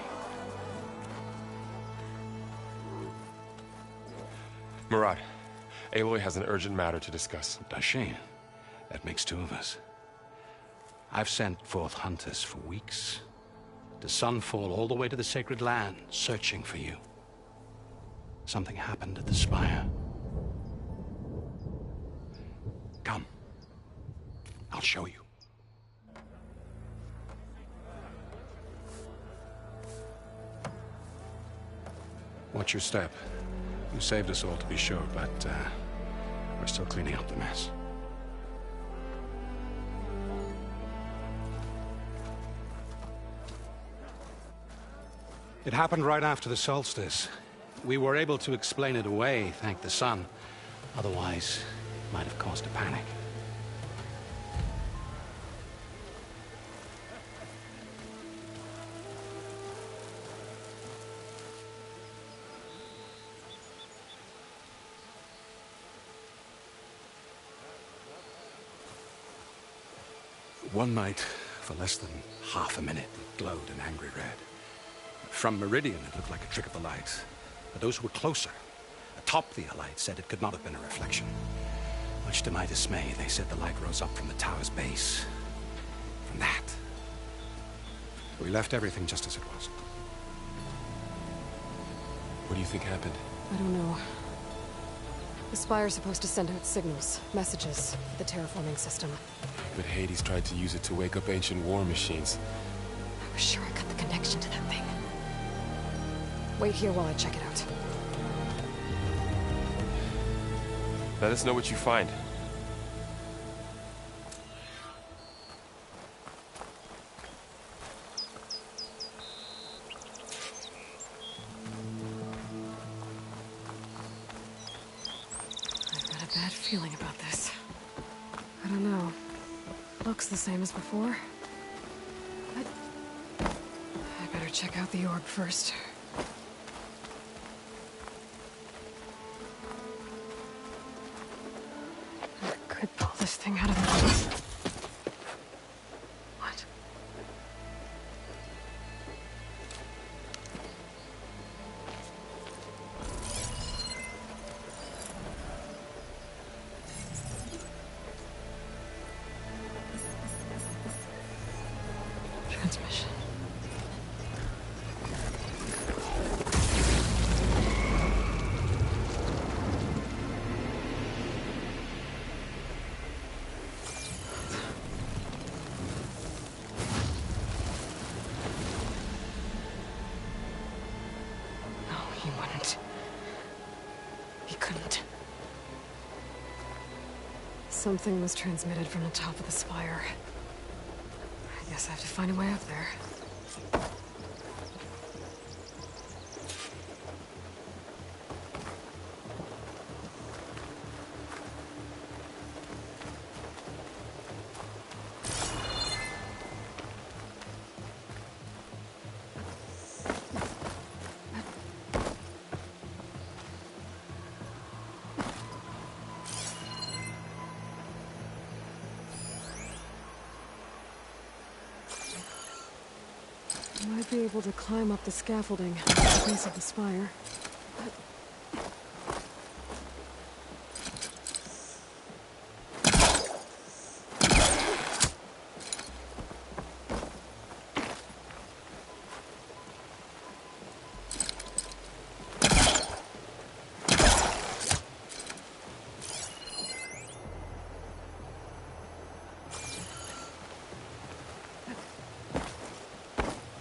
Murad, Aloy has an urgent matter to discuss. Dashane, That makes two of us. I've sent forth hunters for weeks, to Sunfall all the way to the Sacred Land, searching for you. Something happened at the Spire. Come. I'll show you. Watch your step. You saved us all, to be sure, but we're still cleaning up the mess. It happened right after the solstice. We were able to explain it away, thank the sun. Otherwise, it might have caused a panic. One night, for less than half a minute, it glowed an angry red. From Meridian, it looked like a trick of the light. But those who were closer, atop the Allied, said it could not have been a reflection. Much to my dismay, they said the light rose up from the tower's base. From that. We left everything just as it was. What do you think happened? I don't know. The Spire's supposed to send out signals, messages, for the terraforming system. But Hades tried to use it to wake up ancient war machines. I was sure I cut the connection to that thing. Wait here while I check it out. Let us know what you find. I've got a bad feeling about this. I don't know. Looks the same as before. I better check out the orb first. I could pull this thing out of the place. What? Transmission. No, he wouldn't. He couldn't. Something was transmitted from the top of the spire. I guess I have to find a way up there. I might be able to climb up the scaffolding at the base of the spire.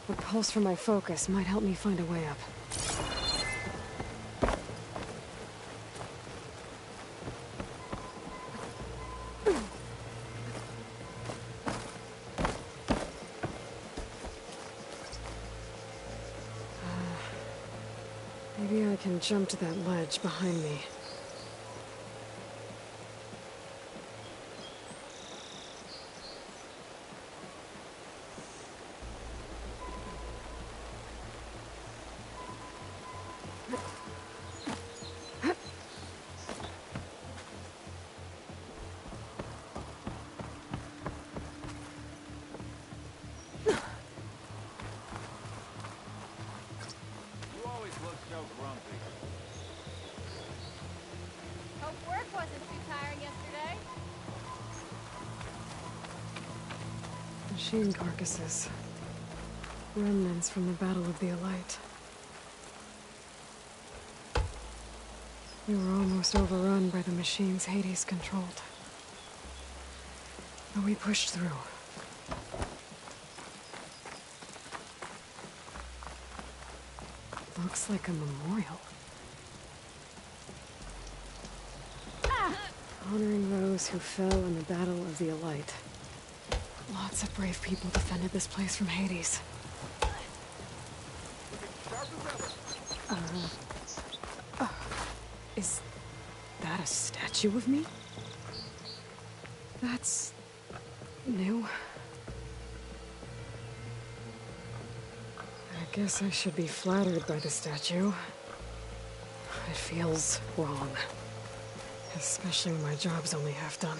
A pulse from my focus might help me find a way up. Maybe I can jump to that ledge behind me. Hope work wasn't too tiring yesterday. Machine carcasses. Remnants from the Battle of the Elite. We were almost overrun by the machines Hades controlled. But we pushed through. Looks like a memorial. Honoring those who fell in the Battle of the Elite. Lots of brave people defended this place from Hades. Is that a statue of me? That's new. I guess I should be flattered by the statue. It feels wrong. Especially when my job's only half done.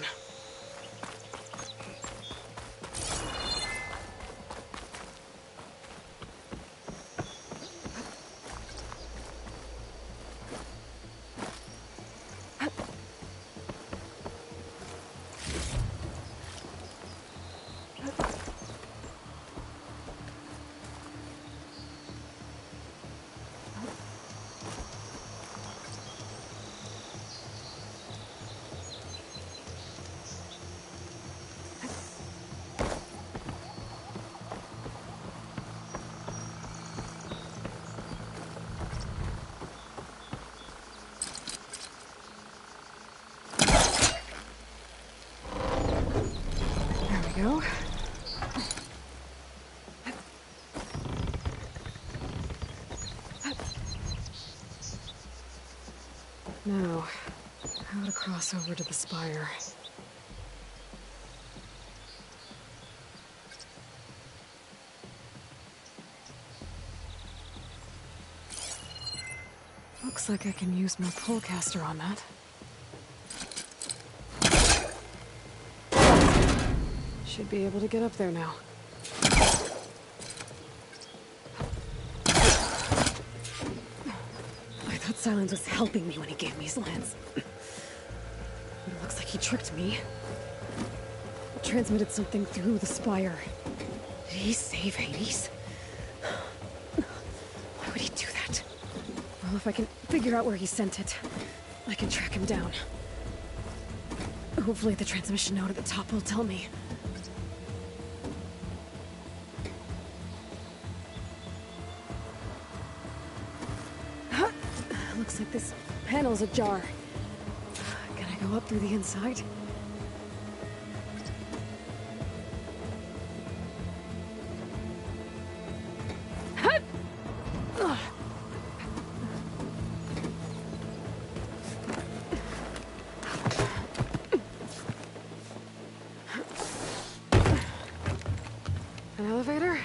Go. Now, how to cross over to the spire. Looks like I can use my pullcaster on that. Should be able to get up there now. I thought Silence was helping me when he gave me his lance. It looks like he tricked me. Transmitted something through the spire. Did he save Hades? Why would he do that? Well, if I can figure out where he sent it, I can track him down. Hopefully the transmission node at the top will tell me. Looks like this panel's ajar. Can I go up through the inside? An elevator?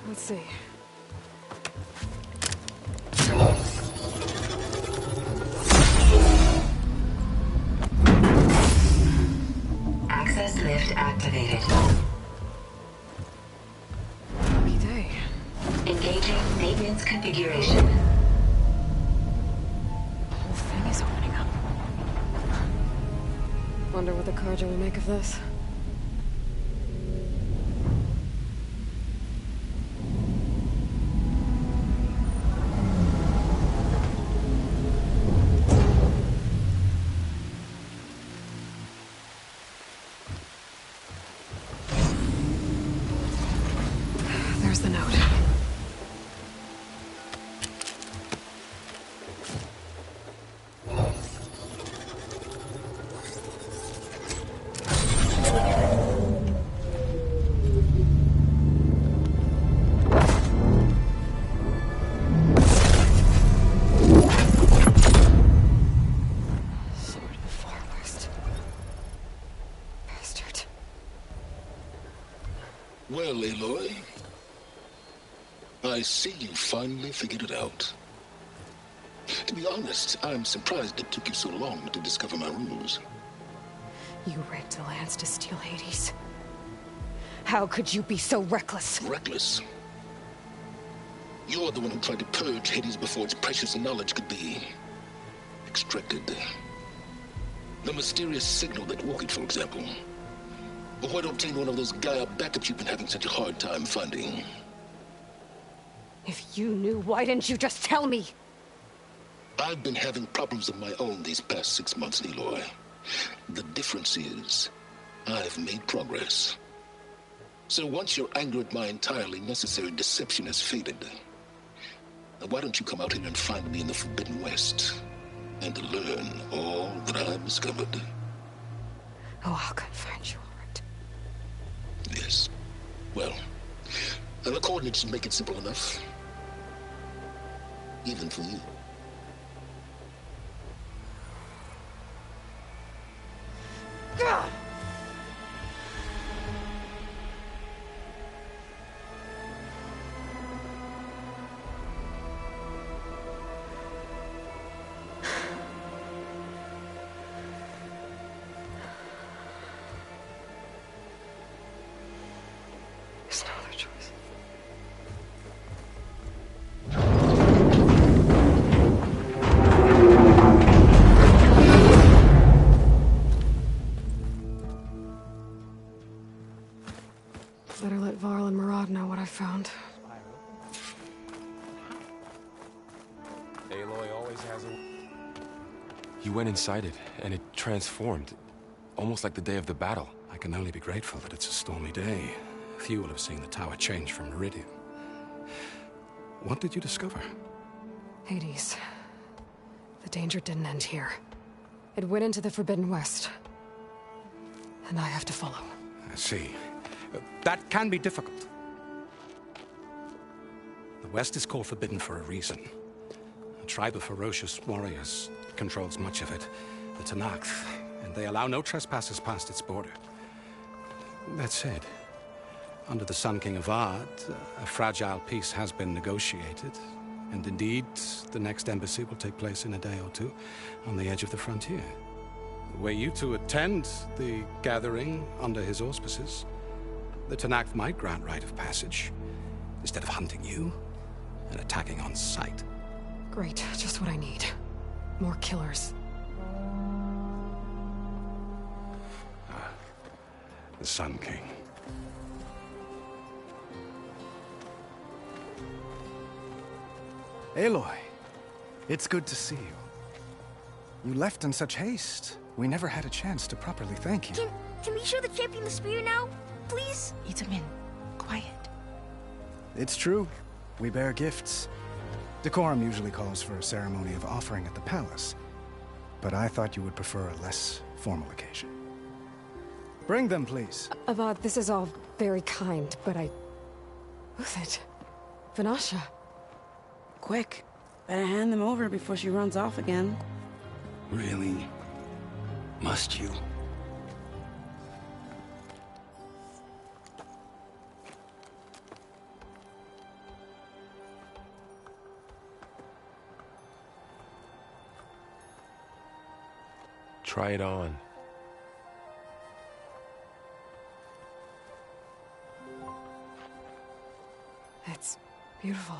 Let's see. Access lift activated. Lucky day. Engaging maintenance configuration. The whole thing is opening up. Wonder what the Carja will make of this. There's the note. Sword of the Forest. Bastard. Well, Aloy, I see you finally figured it out. To be honest, I'm surprised it took you so long to discover my rules. You rigged the lance to steal Hades. How could you be so reckless? Reckless? You're the one who tried to purge Hades before its precious knowledge could be extracted. The mysterious signal that woke it, for example. But why don't obtain one of those Gaia backups you've been having such a hard time finding? If you knew, why didn't you just tell me? I've been having problems of my own these past 6 months, Aloy. The difference is, I've made progress. So once your anger at my entirely necessary deception has faded, why don't you come out here and find me in the Forbidden West and learn all that I've discovered? Oh, I'll come find you, all right. Yes. Well, the coordinates make it simple enough. Even for you. God! There's no other choice. Better let Varl and Murad know what I found. Aloy always has a... You went inside it, and it transformed. Almost like the day of the battle. I can only be grateful that it's a stormy day. Few will have seen the tower change from Meridian. What did you discover? Hades. The danger didn't end here. It went into the Forbidden West. And I have to follow. I see. That can be difficult. The West is called Forbidden for a reason. A tribe of ferocious warriors controls much of it, the Tenakth, and they allow no trespassers past its border. That said, under the Sun King Avad, a fragile peace has been negotiated, and indeed, the next embassy will take place in a day or two on the edge of the frontier. Were you to attend the gathering under his auspices, the Tenakth might grant right of passage, instead of hunting you and attacking on sight. Great, just what I need. More killers. The Sun King. Aloy, it's good to see you. You left in such haste. We never had a chance to properly thank you. Can we show the champion the spear now? Please? Itamen, quiet. It's true. We bear gifts. Decorum usually calls for a ceremony of offering at the palace. But I thought you would prefer a less formal occasion. Bring them, please. Avad, this is all very kind, but Who's it? Vanasha. Quick. Better hand them over before she runs off again. Really? Must you? Try it on. It's beautiful.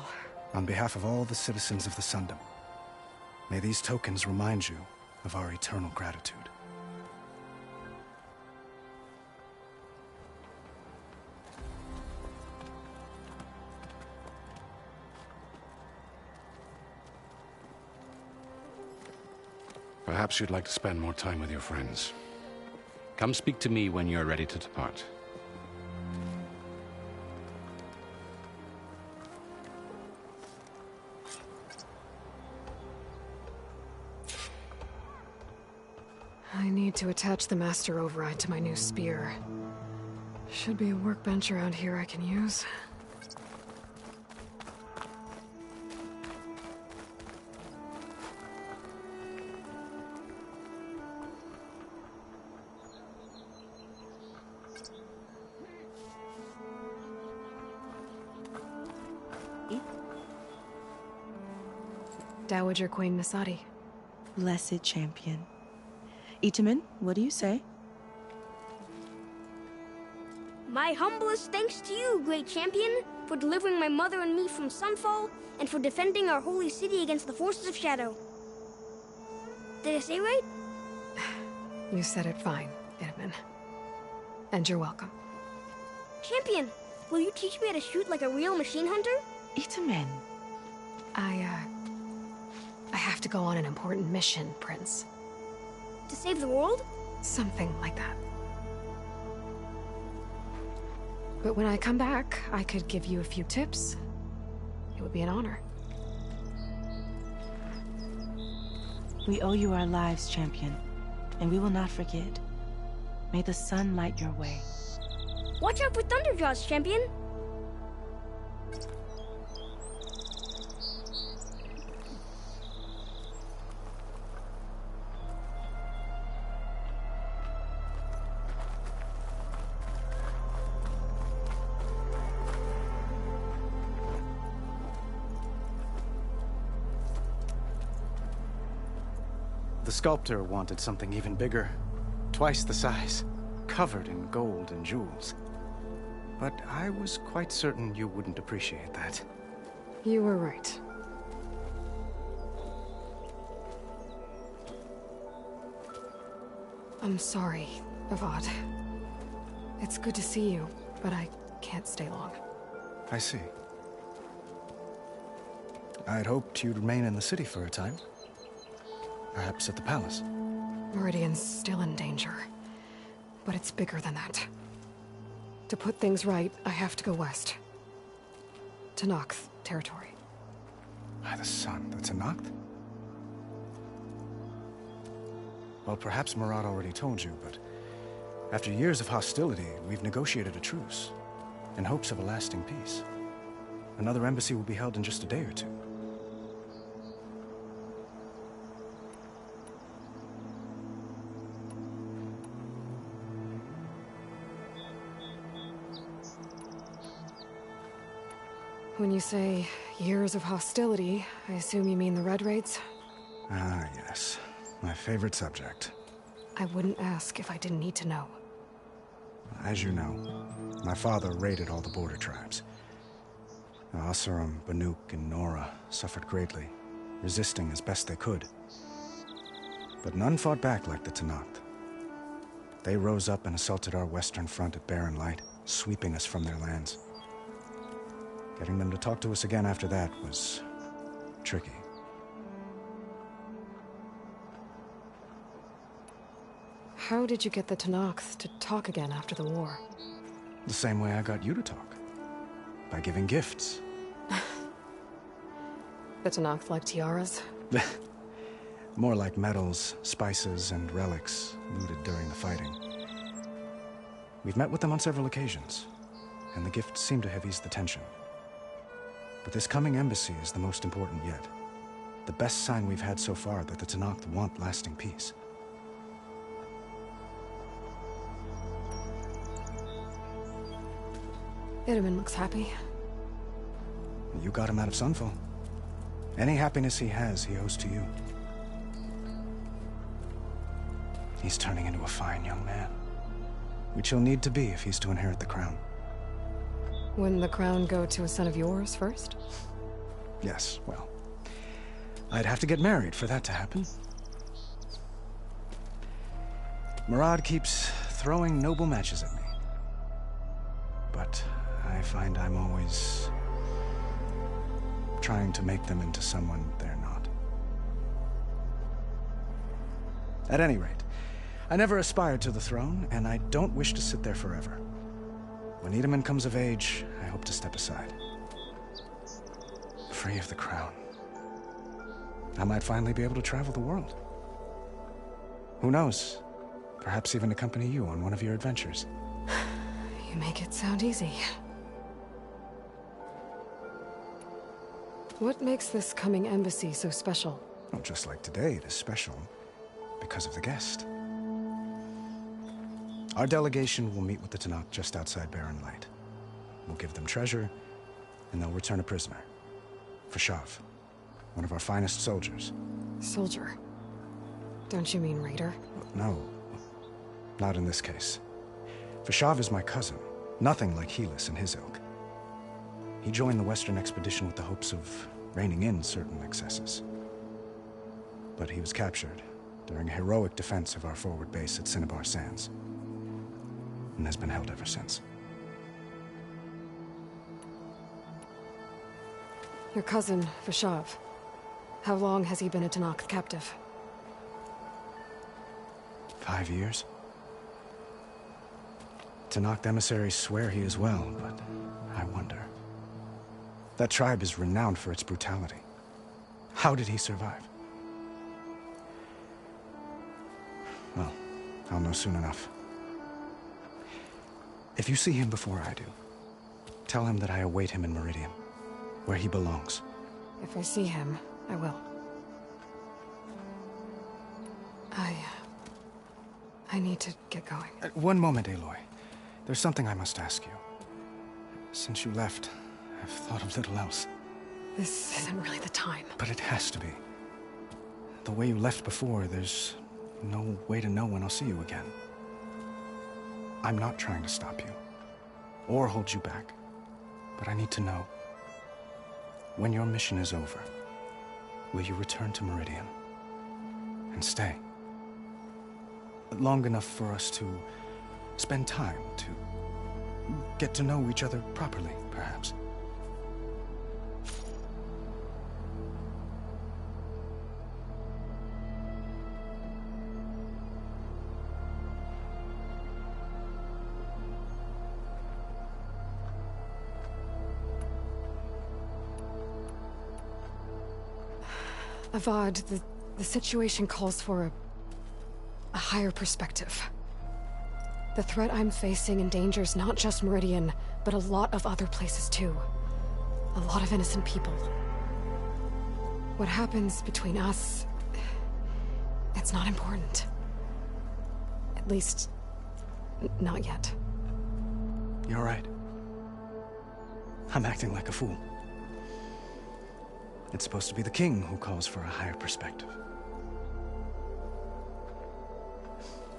On behalf of all the citizens of the Sundom, may these tokens remind you of our eternal gratitude. Perhaps you'd like to spend more time with your friends. Come speak to me when you're ready to depart. I need to attach the Master Override to my new spear. Should be a workbench around here I can use. Dowager Queen Nasadi. Blessed champion. Itamen, what do you say? My humblest thanks to you, great champion, for delivering my mother and me from Sunfall, and for defending our holy city against the forces of Shadow. Did I say right? You said it fine, Itamen. And you're welcome. Champion, will you teach me how to shoot like a real machine hunter? Itamen. I have to go on an important mission, Prince. To save the world? Something like that. But when I come back, I could give you a few tips. It would be an honor. We owe you our lives, Champion, and we will not forget. May the sun light your way. Watch out for Thunderjaws, Champion! The sculptor wanted something even bigger. Twice the size. Covered in gold and jewels. But I was quite certain you wouldn't appreciate that. You were right. I'm sorry, Avad. It's good to see you, but I can't stay long. I see. I'd hoped you'd remain in the city for a time. Perhaps at the palace. Meridian's still in danger. But it's bigger than that. To put things right, I have to go west. To Noct territory. By the sun, the Tenakth? Well, perhaps Murad already told you, but after years of hostility, we've negotiated a truce, in hopes of a lasting peace. Another embassy will be held in just a day or two. When you say years of hostility, I assume you mean the Red Raids? Ah, yes. My favorite subject. I wouldn't ask if I didn't need to know. As you know, my father raided all the border tribes. Oseram, Banuk, and Nora suffered greatly, resisting as best they could. But none fought back like the Tenakth. They rose up and assaulted our western front at Barren Light, sweeping us from their lands. Getting them to talk to us again after that was tricky. How did you get the Tenakth to talk again after the war? The same way I got you to talk. By giving gifts. The Tenakth like tiaras? More like medals, spices, and relics looted during the fighting. We've met with them on several occasions, and the gifts seem to have eased the tension. But this coming embassy is the most important yet. The best sign we've had so far that the Tenakth want lasting peace. Itamen looks happy. You got him out of Sunfall. Any happiness he has, he owes to you. He's turning into a fine young man, which he'll need to be if he's to inherit the crown. Wouldn't the crown go to a son of yours first? Yes, well, I'd have to get married for that to happen. Murad keeps throwing noble matches at me. But I find I'm always trying to make them into someone they're not. At any rate, I never aspired to the throne, and I don't wish to sit there forever. When Itamen comes of age, I hope to step aside. Free of the crown. I might finally be able to travel the world. Who knows? Perhaps even accompany you on one of your adventures. You make it sound easy. What makes this coming embassy so special? Oh, just like today, it is special because of the guest. Our delegation will meet with the Tenakth just outside Barren Light. We'll give them treasure, and they'll return a prisoner. Fashav, one of our finest soldiers. Soldier? Don't you mean raider? No, not in this case. Fashav is my cousin, nothing like Helis and his ilk. He joined the Western expedition with the hopes of reining in certain excesses. But he was captured during a heroic defense of our forward base at Cinnabar Sands. and has been held ever since. Your cousin, Vashav. How long has he been a Tenakth captive? 5 years? Tenakth emissaries swear he is well, but I wonder. That tribe is renowned for its brutality. How did he survive? Well, I'll know soon enough. If you see him before I do, tell him that I await him in Meridian, where he belongs. If I see him, I will. I need to get going. One moment, Aloy. There's something I must ask you. Since you left, I've thought of little else. This isn't really the time. But it has to be. The way you left before, there's no way to know when I'll see you again. I'm not trying to stop you, or hold you back. But I need to know, when your mission is over, will you return to Meridian? And stay? Long enough for us to spend time, to get to know each other properly, perhaps. Avad, the situation calls for a higher perspective. The threat I'm facing endangers not just Meridian, but a lot of other places too. A lot of innocent people. What happens between us, it's not important. At least, not yet. You're right. I'm acting like a fool. It's supposed to be the king who calls for a higher perspective.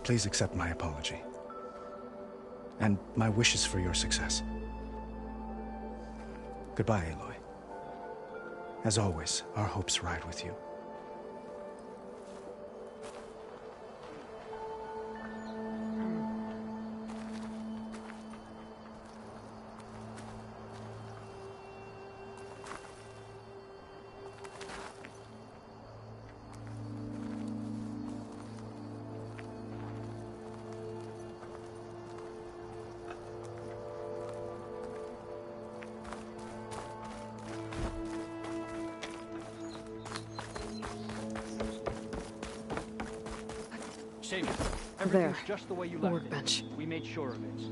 Please accept my apology. And my wishes for your success. Goodbye, Aloy. As always, our hopes ride with you. There, just the way you the left workbench. it. We made sure of it.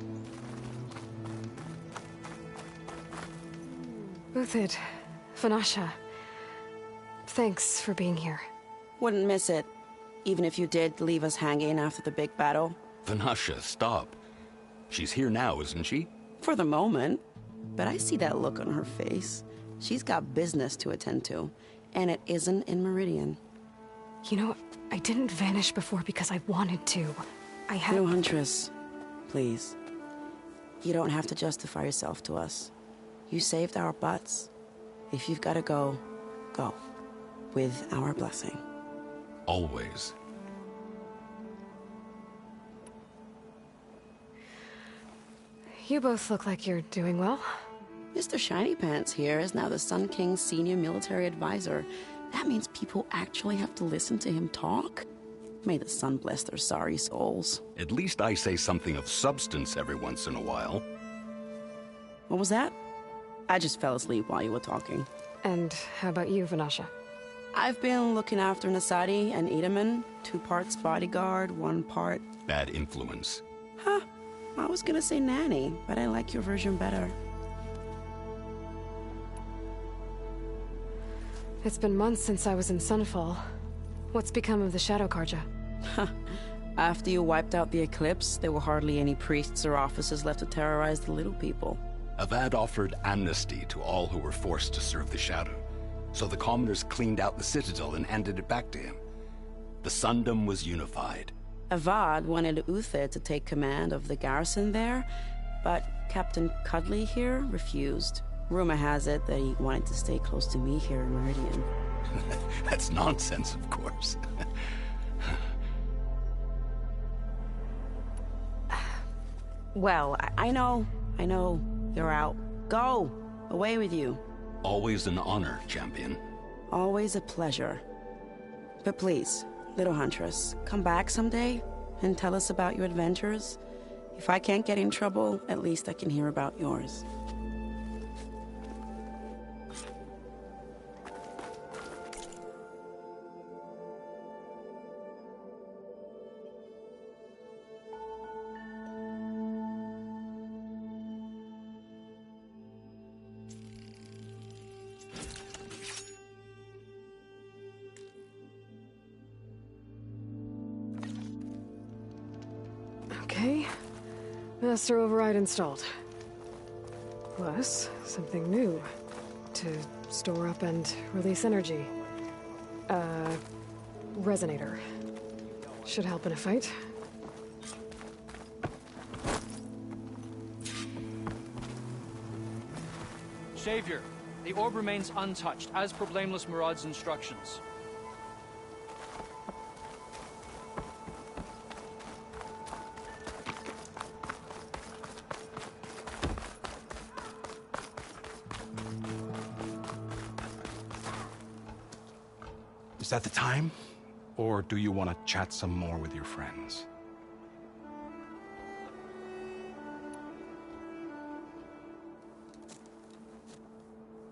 Uthid, Vanasha, thanks for being here. Wouldn't miss it, even if you did leave us hanging after the big battle. Vanasha, stop. She's here now, isn't she? For the moment. But I see that look on her face. She's got business to attend to, and it isn't in Meridian. You know, I didn't vanish before because I wanted to. I had... No, Huntress. Please. You don't have to justify yourself to us. You saved our butts. If you've got to go, go. With our blessing. Always. You both look like you're doing well. Mr. Shiny Pants here is now the Sun King's senior military advisor. That means people actually have to listen to him talk? May the sun bless their sorry souls. At least I say something of substance every once in a while. What was that? I just fell asleep while you were talking. And how about you, Vanasha? I've been looking after Nasadi and Edaman. 2 parts bodyguard, 1 part... Bad influence. Huh. I was gonna say nanny, but I like your version better. It's been months since I was in Sunfall. What's become of the Shadow Karja? After you wiped out the Eclipse, there were hardly any priests or officers left to terrorize the little people. Avad offered amnesty to all who were forced to serve the Shadow, so the commoners cleaned out the Citadel and handed it back to him. The Sundom was unified. Avad wanted Uthid to take command of the garrison there, but Captain Cudley here refused. Rumor has it that he wanted to stay close to me here in Meridian. That's nonsense, of course. Well, I know. You're out. Go! Away with you. Always an honor, champion. Always a pleasure. But please, little Huntress, come back someday and tell us about your adventures. If I can't get in trouble, at least I can hear about yours. Okay. Master override installed. Plus, something new. To store up and release energy. Resonator. Should help in a fight. Savior, the orb remains untouched, as per Blameless Murad's instructions. Is that the time? Or do you want to chat some more with your friends?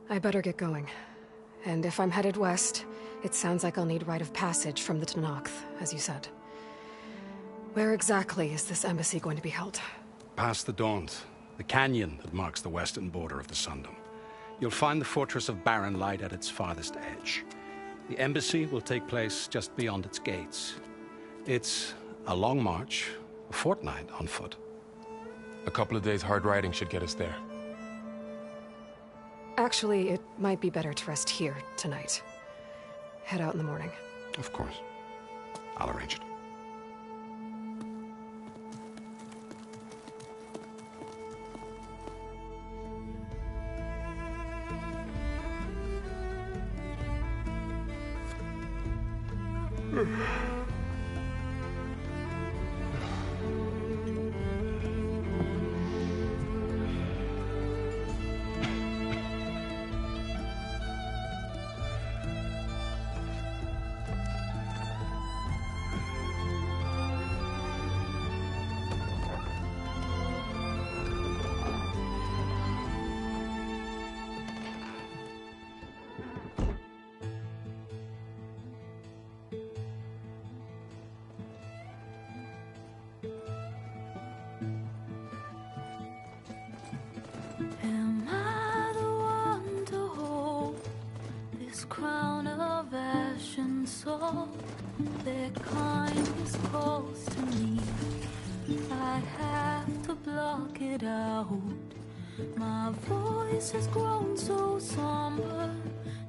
I better get going. And if I'm headed west, it sounds like I'll need rite of passage from the Tenakth, as you said. Where exactly is this embassy going to be held? Past the Daunt, the canyon that marks the western border of the Sundom. You'll find the fortress of Barren Light at its farthest edge. The embassy will take place just beyond its gates. It's a long march, a fortnight on foot. A couple of days hard riding should get us there. Actually, it might be better to rest here tonight. Head out in the morning. Of course. I'll arrange it. Am I the one to hold this crown of ash and salt? Their kindness calls to me. I have to block it out. My voice has grown so somber.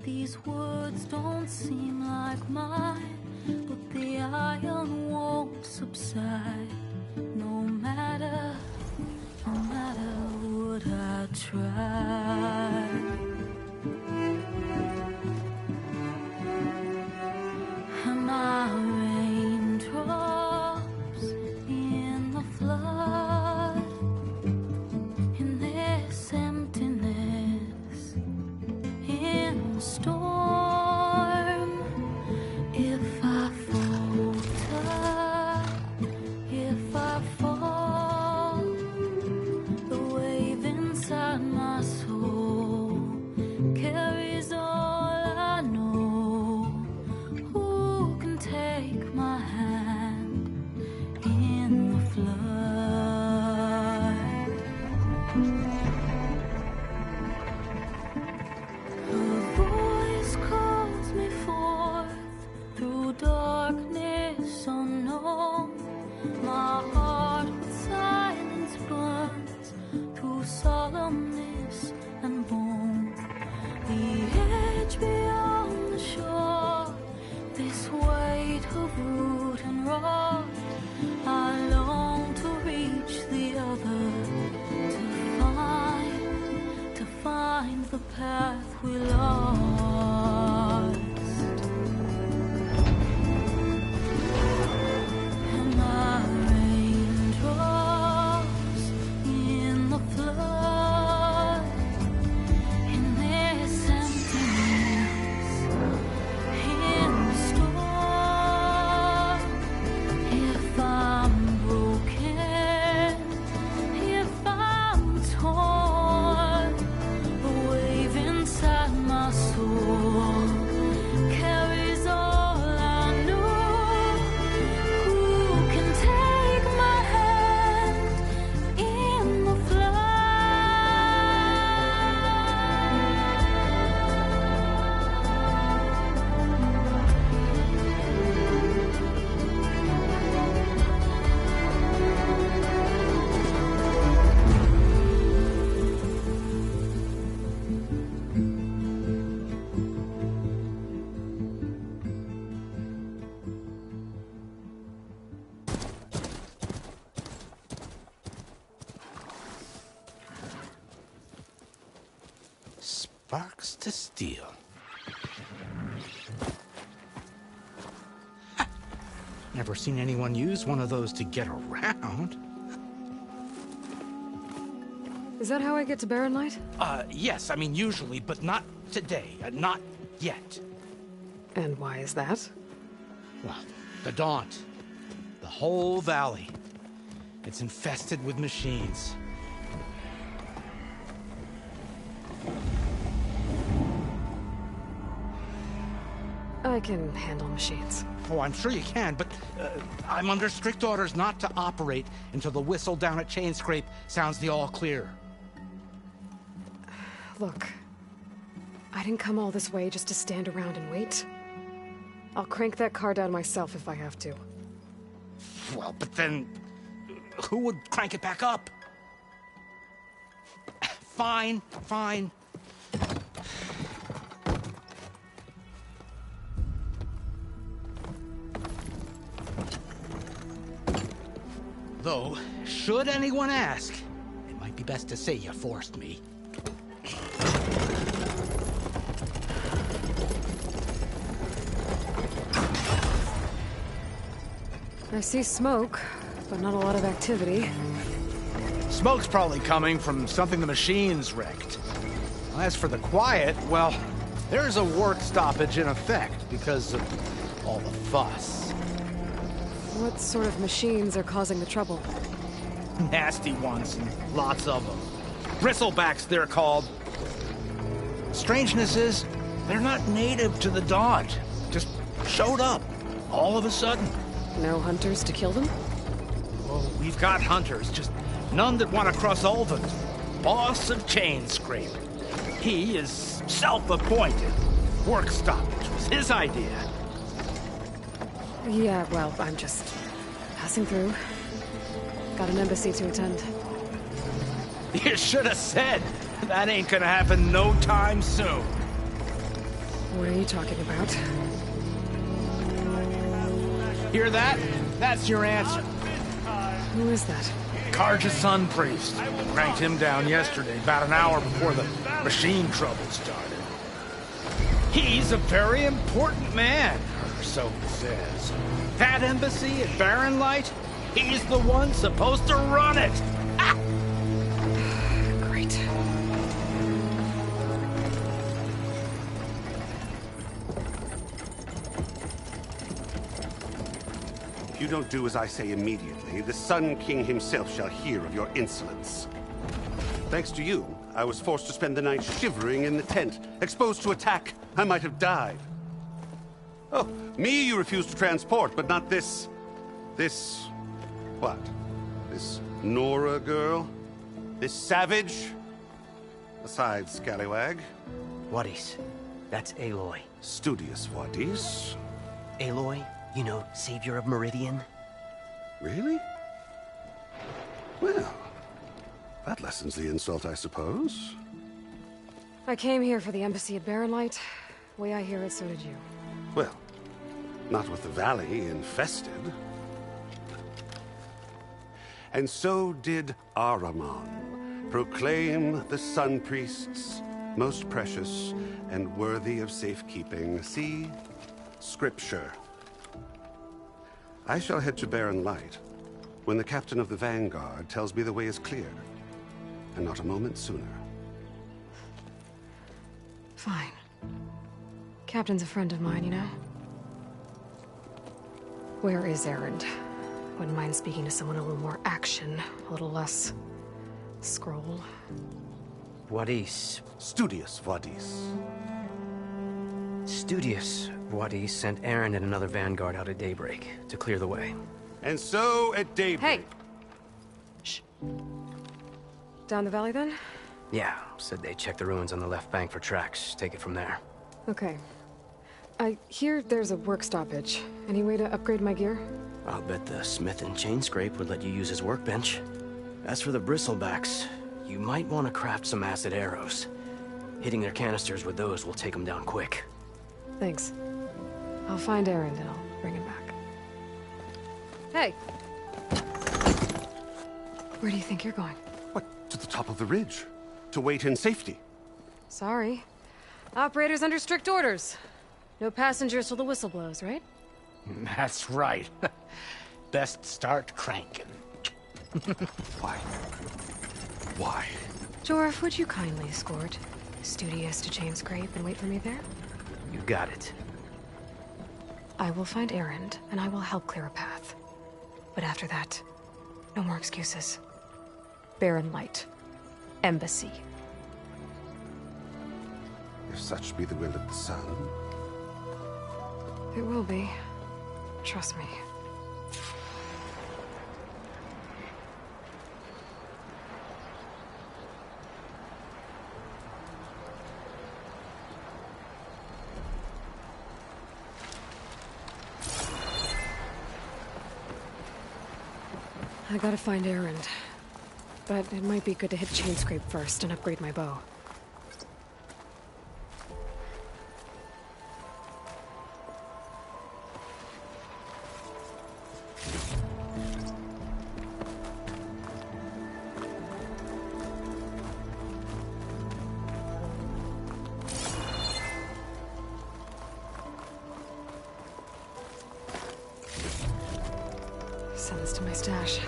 These words don't seem like mine, but the iron won't subside. No matter what I try. Am I raindrops in the flood? In this emptiness, in the storm. If I falter, if I fall, the wave inside my soul to steal. Never seen anyone use one of those to get around. Is that how I get to Barren Light? Yes, I mean usually, but not today. Not yet. And why is that? Well, the Daunt. The whole valley. It's infested with machines. I can handle machines. Oh, I'm sure you can, but I'm under strict orders not to operate until the whistle down at Chainscrape sounds the all clear. Look, I didn't come all this way just to stand around and wait. I'll crank that car down myself if I have to. Well, but then who would crank it back up? Fine, fine. Though, should anyone ask, it might be best to say you forced me. I see smoke, but not a lot of activity. Smoke's probably coming from something the machines wrecked. As for the quiet, well, there's a work stoppage in effect because of all the fuss. What sort of machines are causing the trouble? Nasty ones, and lots of them. Bristlebacks, they're called. Strangeness is, they're not native to the Daunt. Just showed up, all of a sudden. No hunters to kill them? Oh, we've got hunters, just none that want to cross Ulvund. Boss of Chainscrape. He is self-appointed. Work stoppage was his idea. Yeah, well, I'm just passing through. Got an embassy to attend. You should have said. That ain't gonna happen no time soon. What are you talking about? Hear that? That's your answer. Who is that? Carja Sun Priest. Cranked him down yesterday, about an hour before the machine trouble started. He's a very important man, or so he says. That embassy at Barren Light, he's the one supposed to run it. Ah! Great. If you don't do as I say immediately, the Sun King himself shall hear of your insolence. Thanks to you, I was forced to spend the night shivering in the tent. Exposed to attack, I might have died. Oh, me you refused to transport, but not this... what? This Nora girl? This savage? Besides, scallywag. Wadis. That's Aloy. Studious Wadis. Aloy, you know, savior of Meridian. Really? Well, that lessens the insult, I suppose. I came here for the embassy at Barren Light. Way I hear it, so did you. Well, not with the valley infested. And so did Ahriman proclaim the Sun Priests most precious and worthy of safekeeping. See? Scripture. I shall head to Barren Light when the captain of the Vanguard tells me the way is clear, and not a moment sooner. Fine. Captain's a friend of mine, you know? Where is Erend? Wouldn't mind speaking to someone a little more action, a little less... scroll. Wadis. Studious Wadis. Studious Wadis sent Aaron and another Vanguard out at daybreak to clear the way. And so at daybreak... Hey! Shh. Down the valley, then? Yeah, said they checked the ruins on the left bank for tracks. Take it from there. Okay. I hear there's a work stoppage. Any way to upgrade my gear? I'll bet the smith in Chainscrape would let you use his workbench. As for the Bristlebacks, you might want to craft some acid arrows. Hitting their canisters with those will take them down quick. Thanks. I'll find Erend and I'll bring him back. Hey! Where do you think you're going? What, to the top of the ridge? To wait in safety? Sorry. Operators under strict orders. No passengers till the whistle blows, right? That's right. Best start cranking. Why? Why? Jorf, would you kindly escort Studious to Chainscrape and wait for me there? You got it. I will find Erend, and I will help clear a path. But after that, no more excuses. Barren Light. Embassy. If such be the will of the sun. It will be. Trust me. I gotta find Erend. But it might be good to hit Chainscrape first and upgrade my bow. Send this to my stash.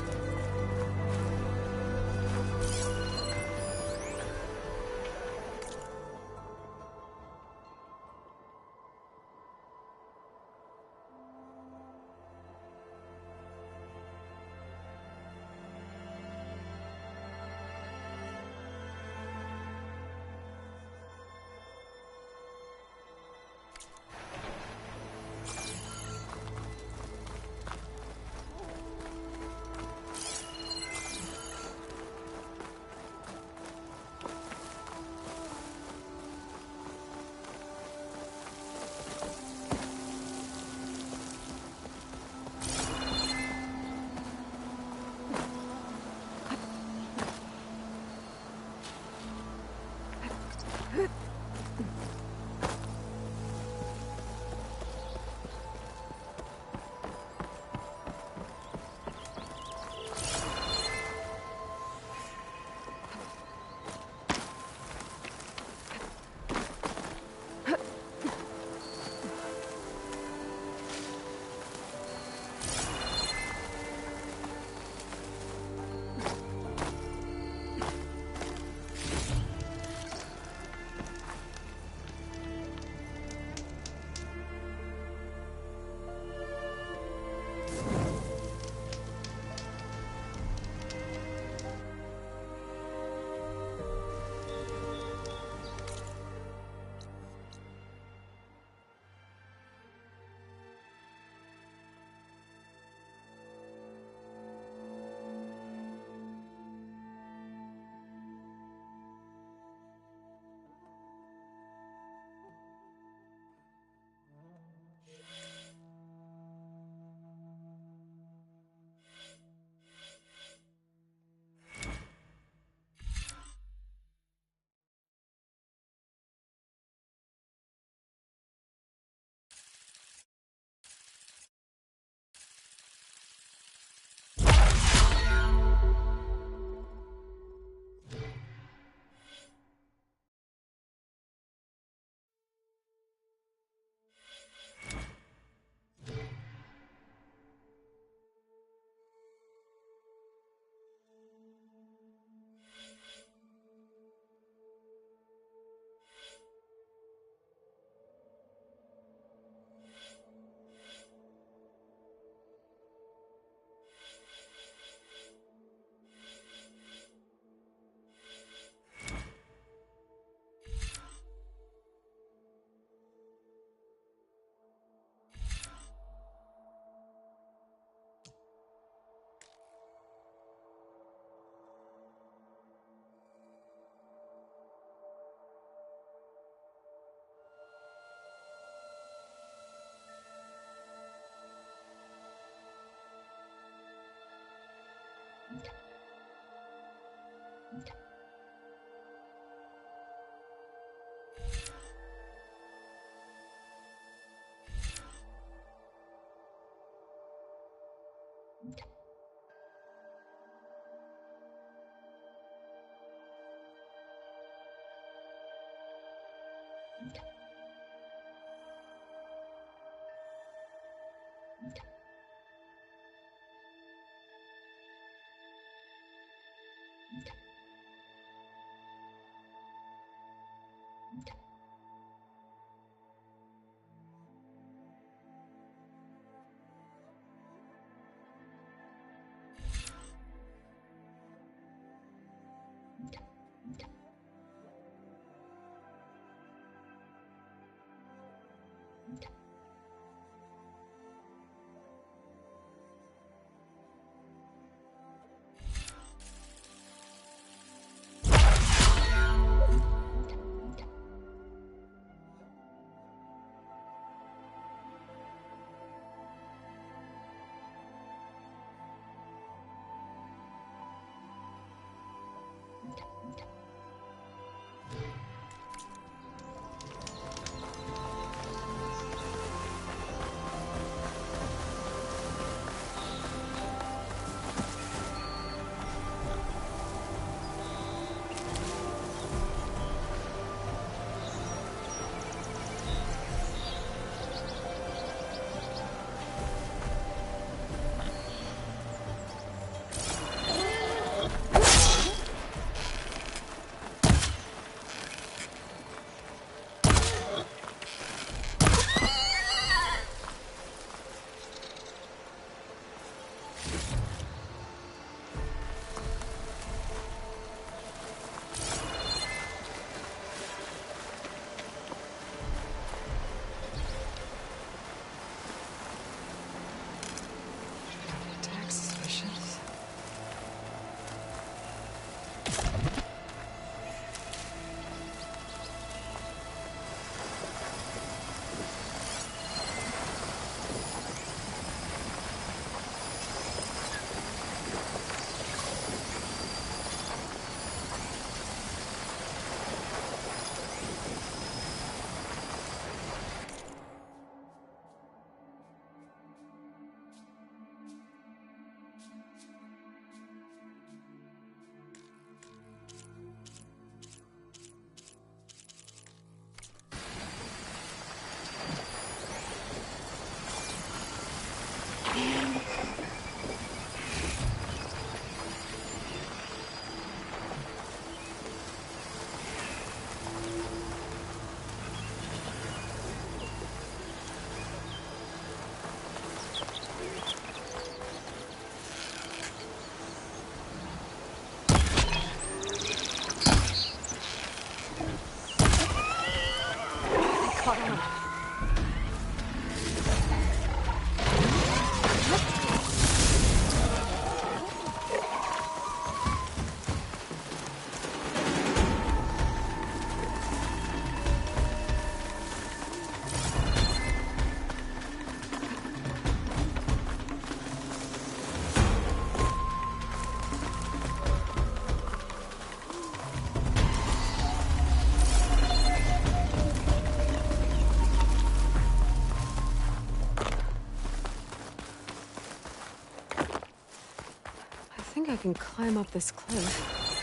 I think I can climb up this cliff.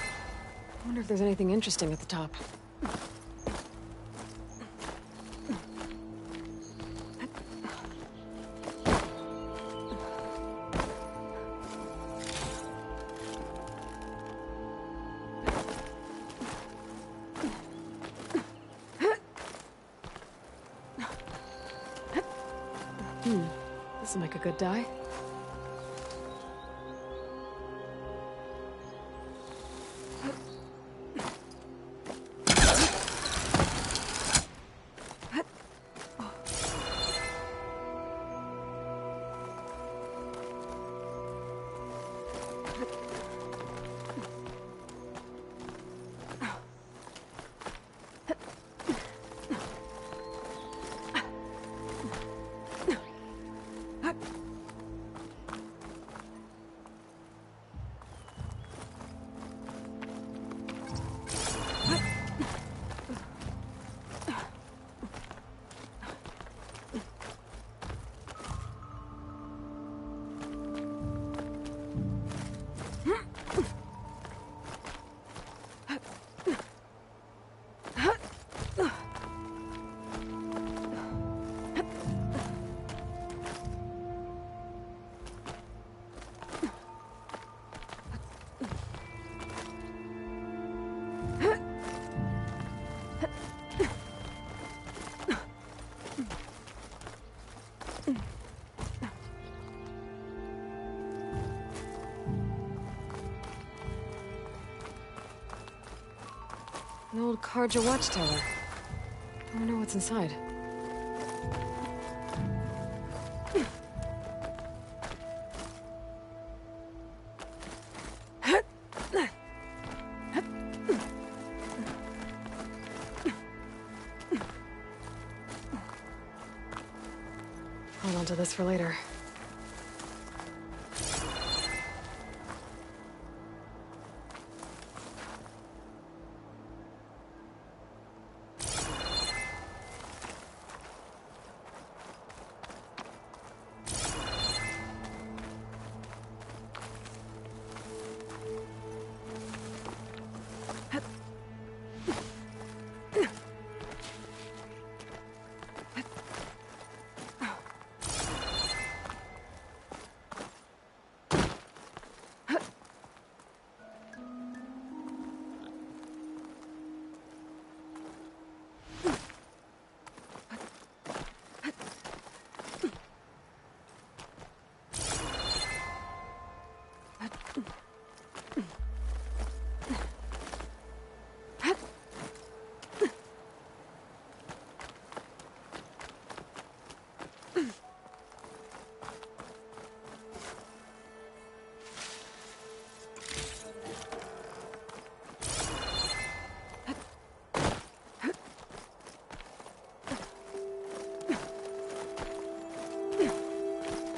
I wonder if there's anything interesting at the top. This'll make a good die. An old Karja watchtower. I wonder what's inside. Hold on to this for later.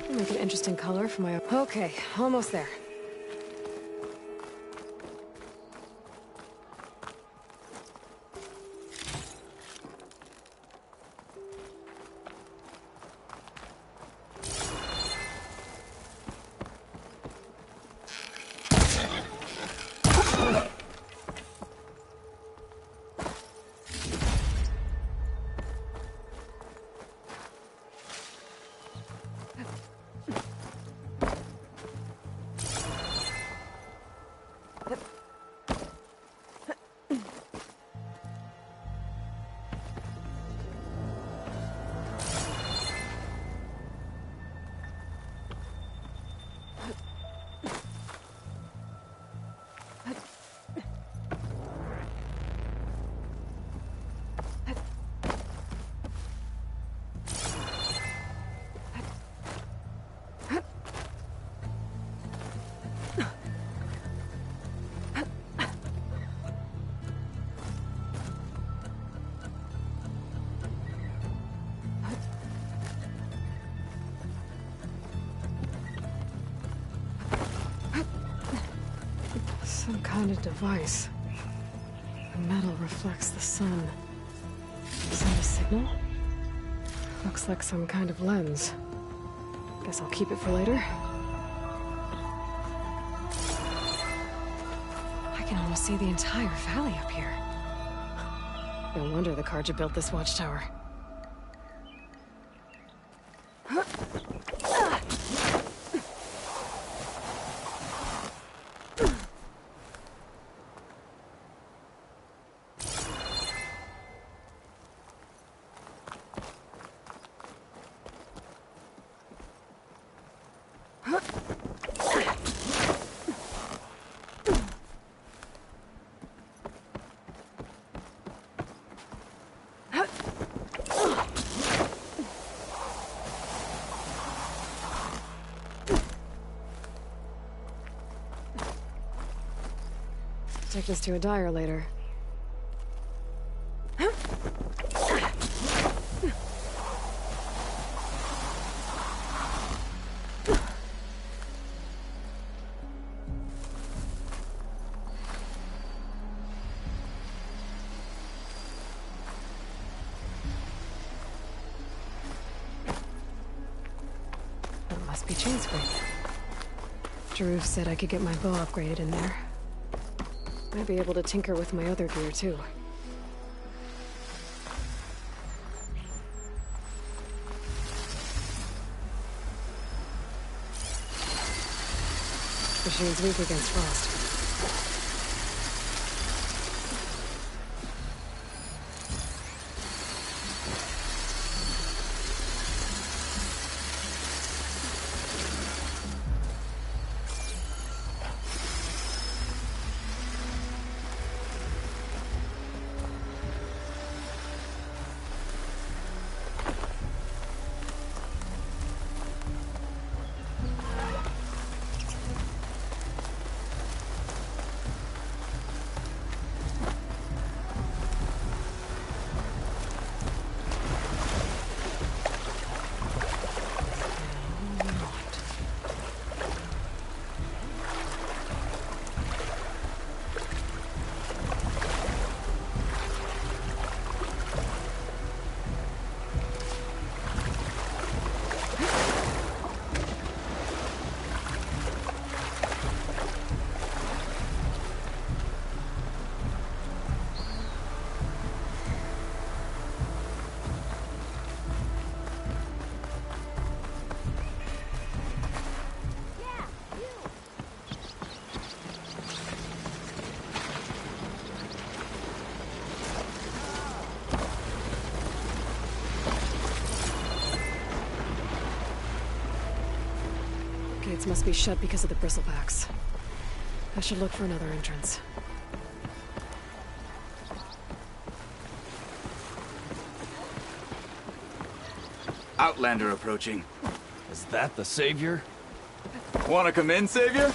Make an interesting color for my... Okay, almost there. Some kind of device. The metal reflects the sun. Is that a signal? Looks like some kind of lens. Guess I'll keep it for later. I can almost see the entire valley up here. No wonder the Karja built this watchtower. Take this to a dyer later. That must be chain scrape. Jaruf said I could get my bow upgraded in there. Might be able to tinker with my other gear, too. Machine's weak against frost. gates must be shut because of the bristlebacks. I should look for another entrance. Outlander approaching. Is that the Savior? Wanna come in, Savior?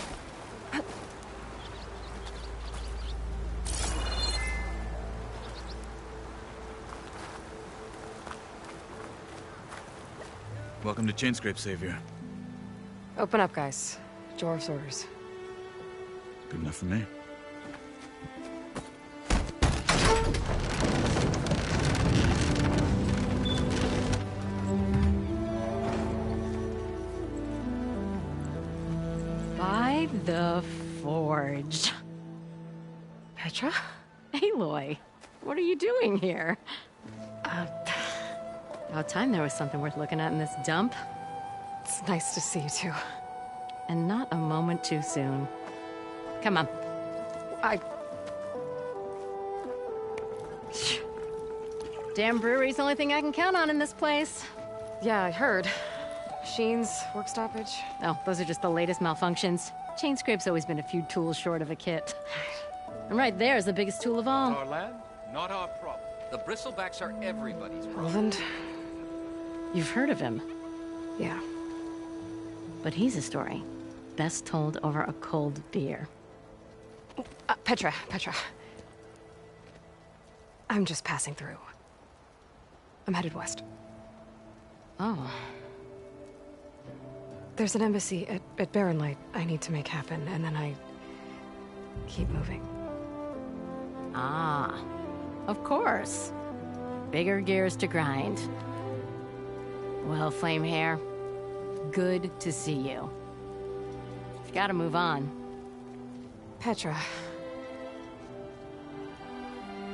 Welcome to Chainscrape, Savior. Open up, guys. Jorv's orders. Good enough for me. By the Forge. Petra? Aloy, what are you doing here? About time there was something worth looking at in this dump. It's nice to see you too. And not a moment too soon. Come on. Damn brewery's the only thing I can count on in this place. Yeah, I heard. Machines, work stoppage. Oh, those are just the latest malfunctions. Chainscrape's always been a few tools short of a kit. And right there is the biggest tool of all. Our land, not our problem. The bristlebacks are everybody's problem. Roland? You've heard of him. Yeah. But he's a story best told over a cold beer. Petra. I'm just passing through. I'm headed west. Oh. There's an embassy at Barren Light I need to make happen, and then I keep moving. Ah, of course. Bigger gears to grind. Well, Flamehair, good to see you. You've got to move on. Petra.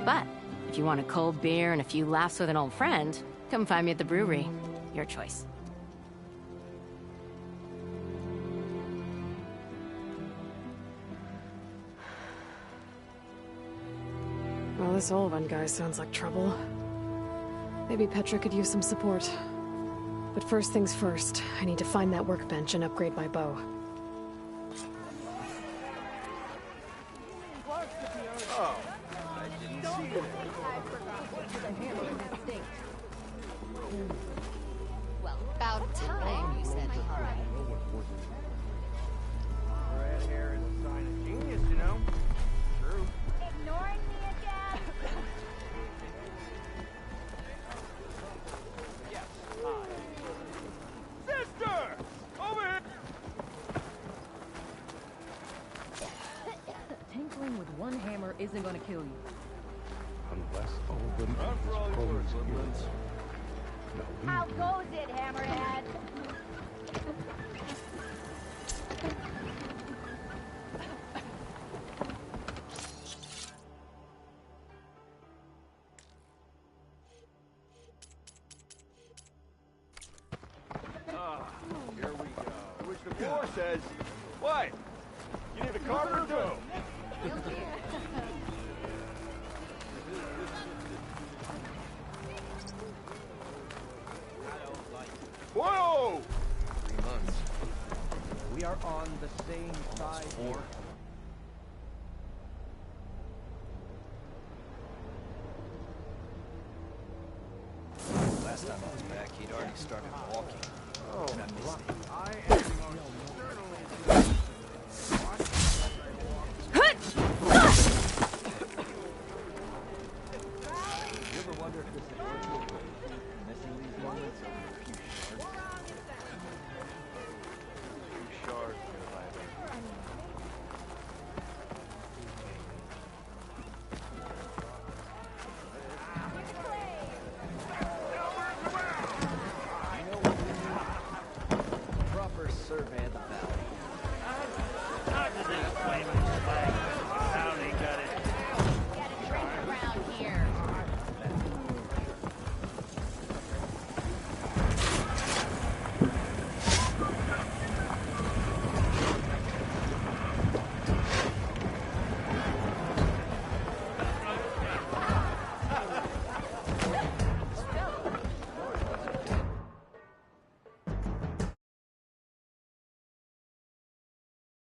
But if you want a cold beer and a few laughs with an old friend, come find me at the brewery. Your choice. Well, this Olvan guy sounds like trouble. Maybe Petra could use some support. But first things first, I need to find that workbench and upgrade my bow. Oh, I didn't see you. Well, about time you said hi. Red hair is a sign of genius, you know. True. Ignoring me again? Yes, hi. Sister! Over here! Tinkling with one hammer isn't gonna kill you. Unless Olvan Run for all your words, Woodlands. How goes it, Hammerhead? Here we go. Which the floor says, what? You need a carpenter? Whoa! 3 months. We are on the same side. 4.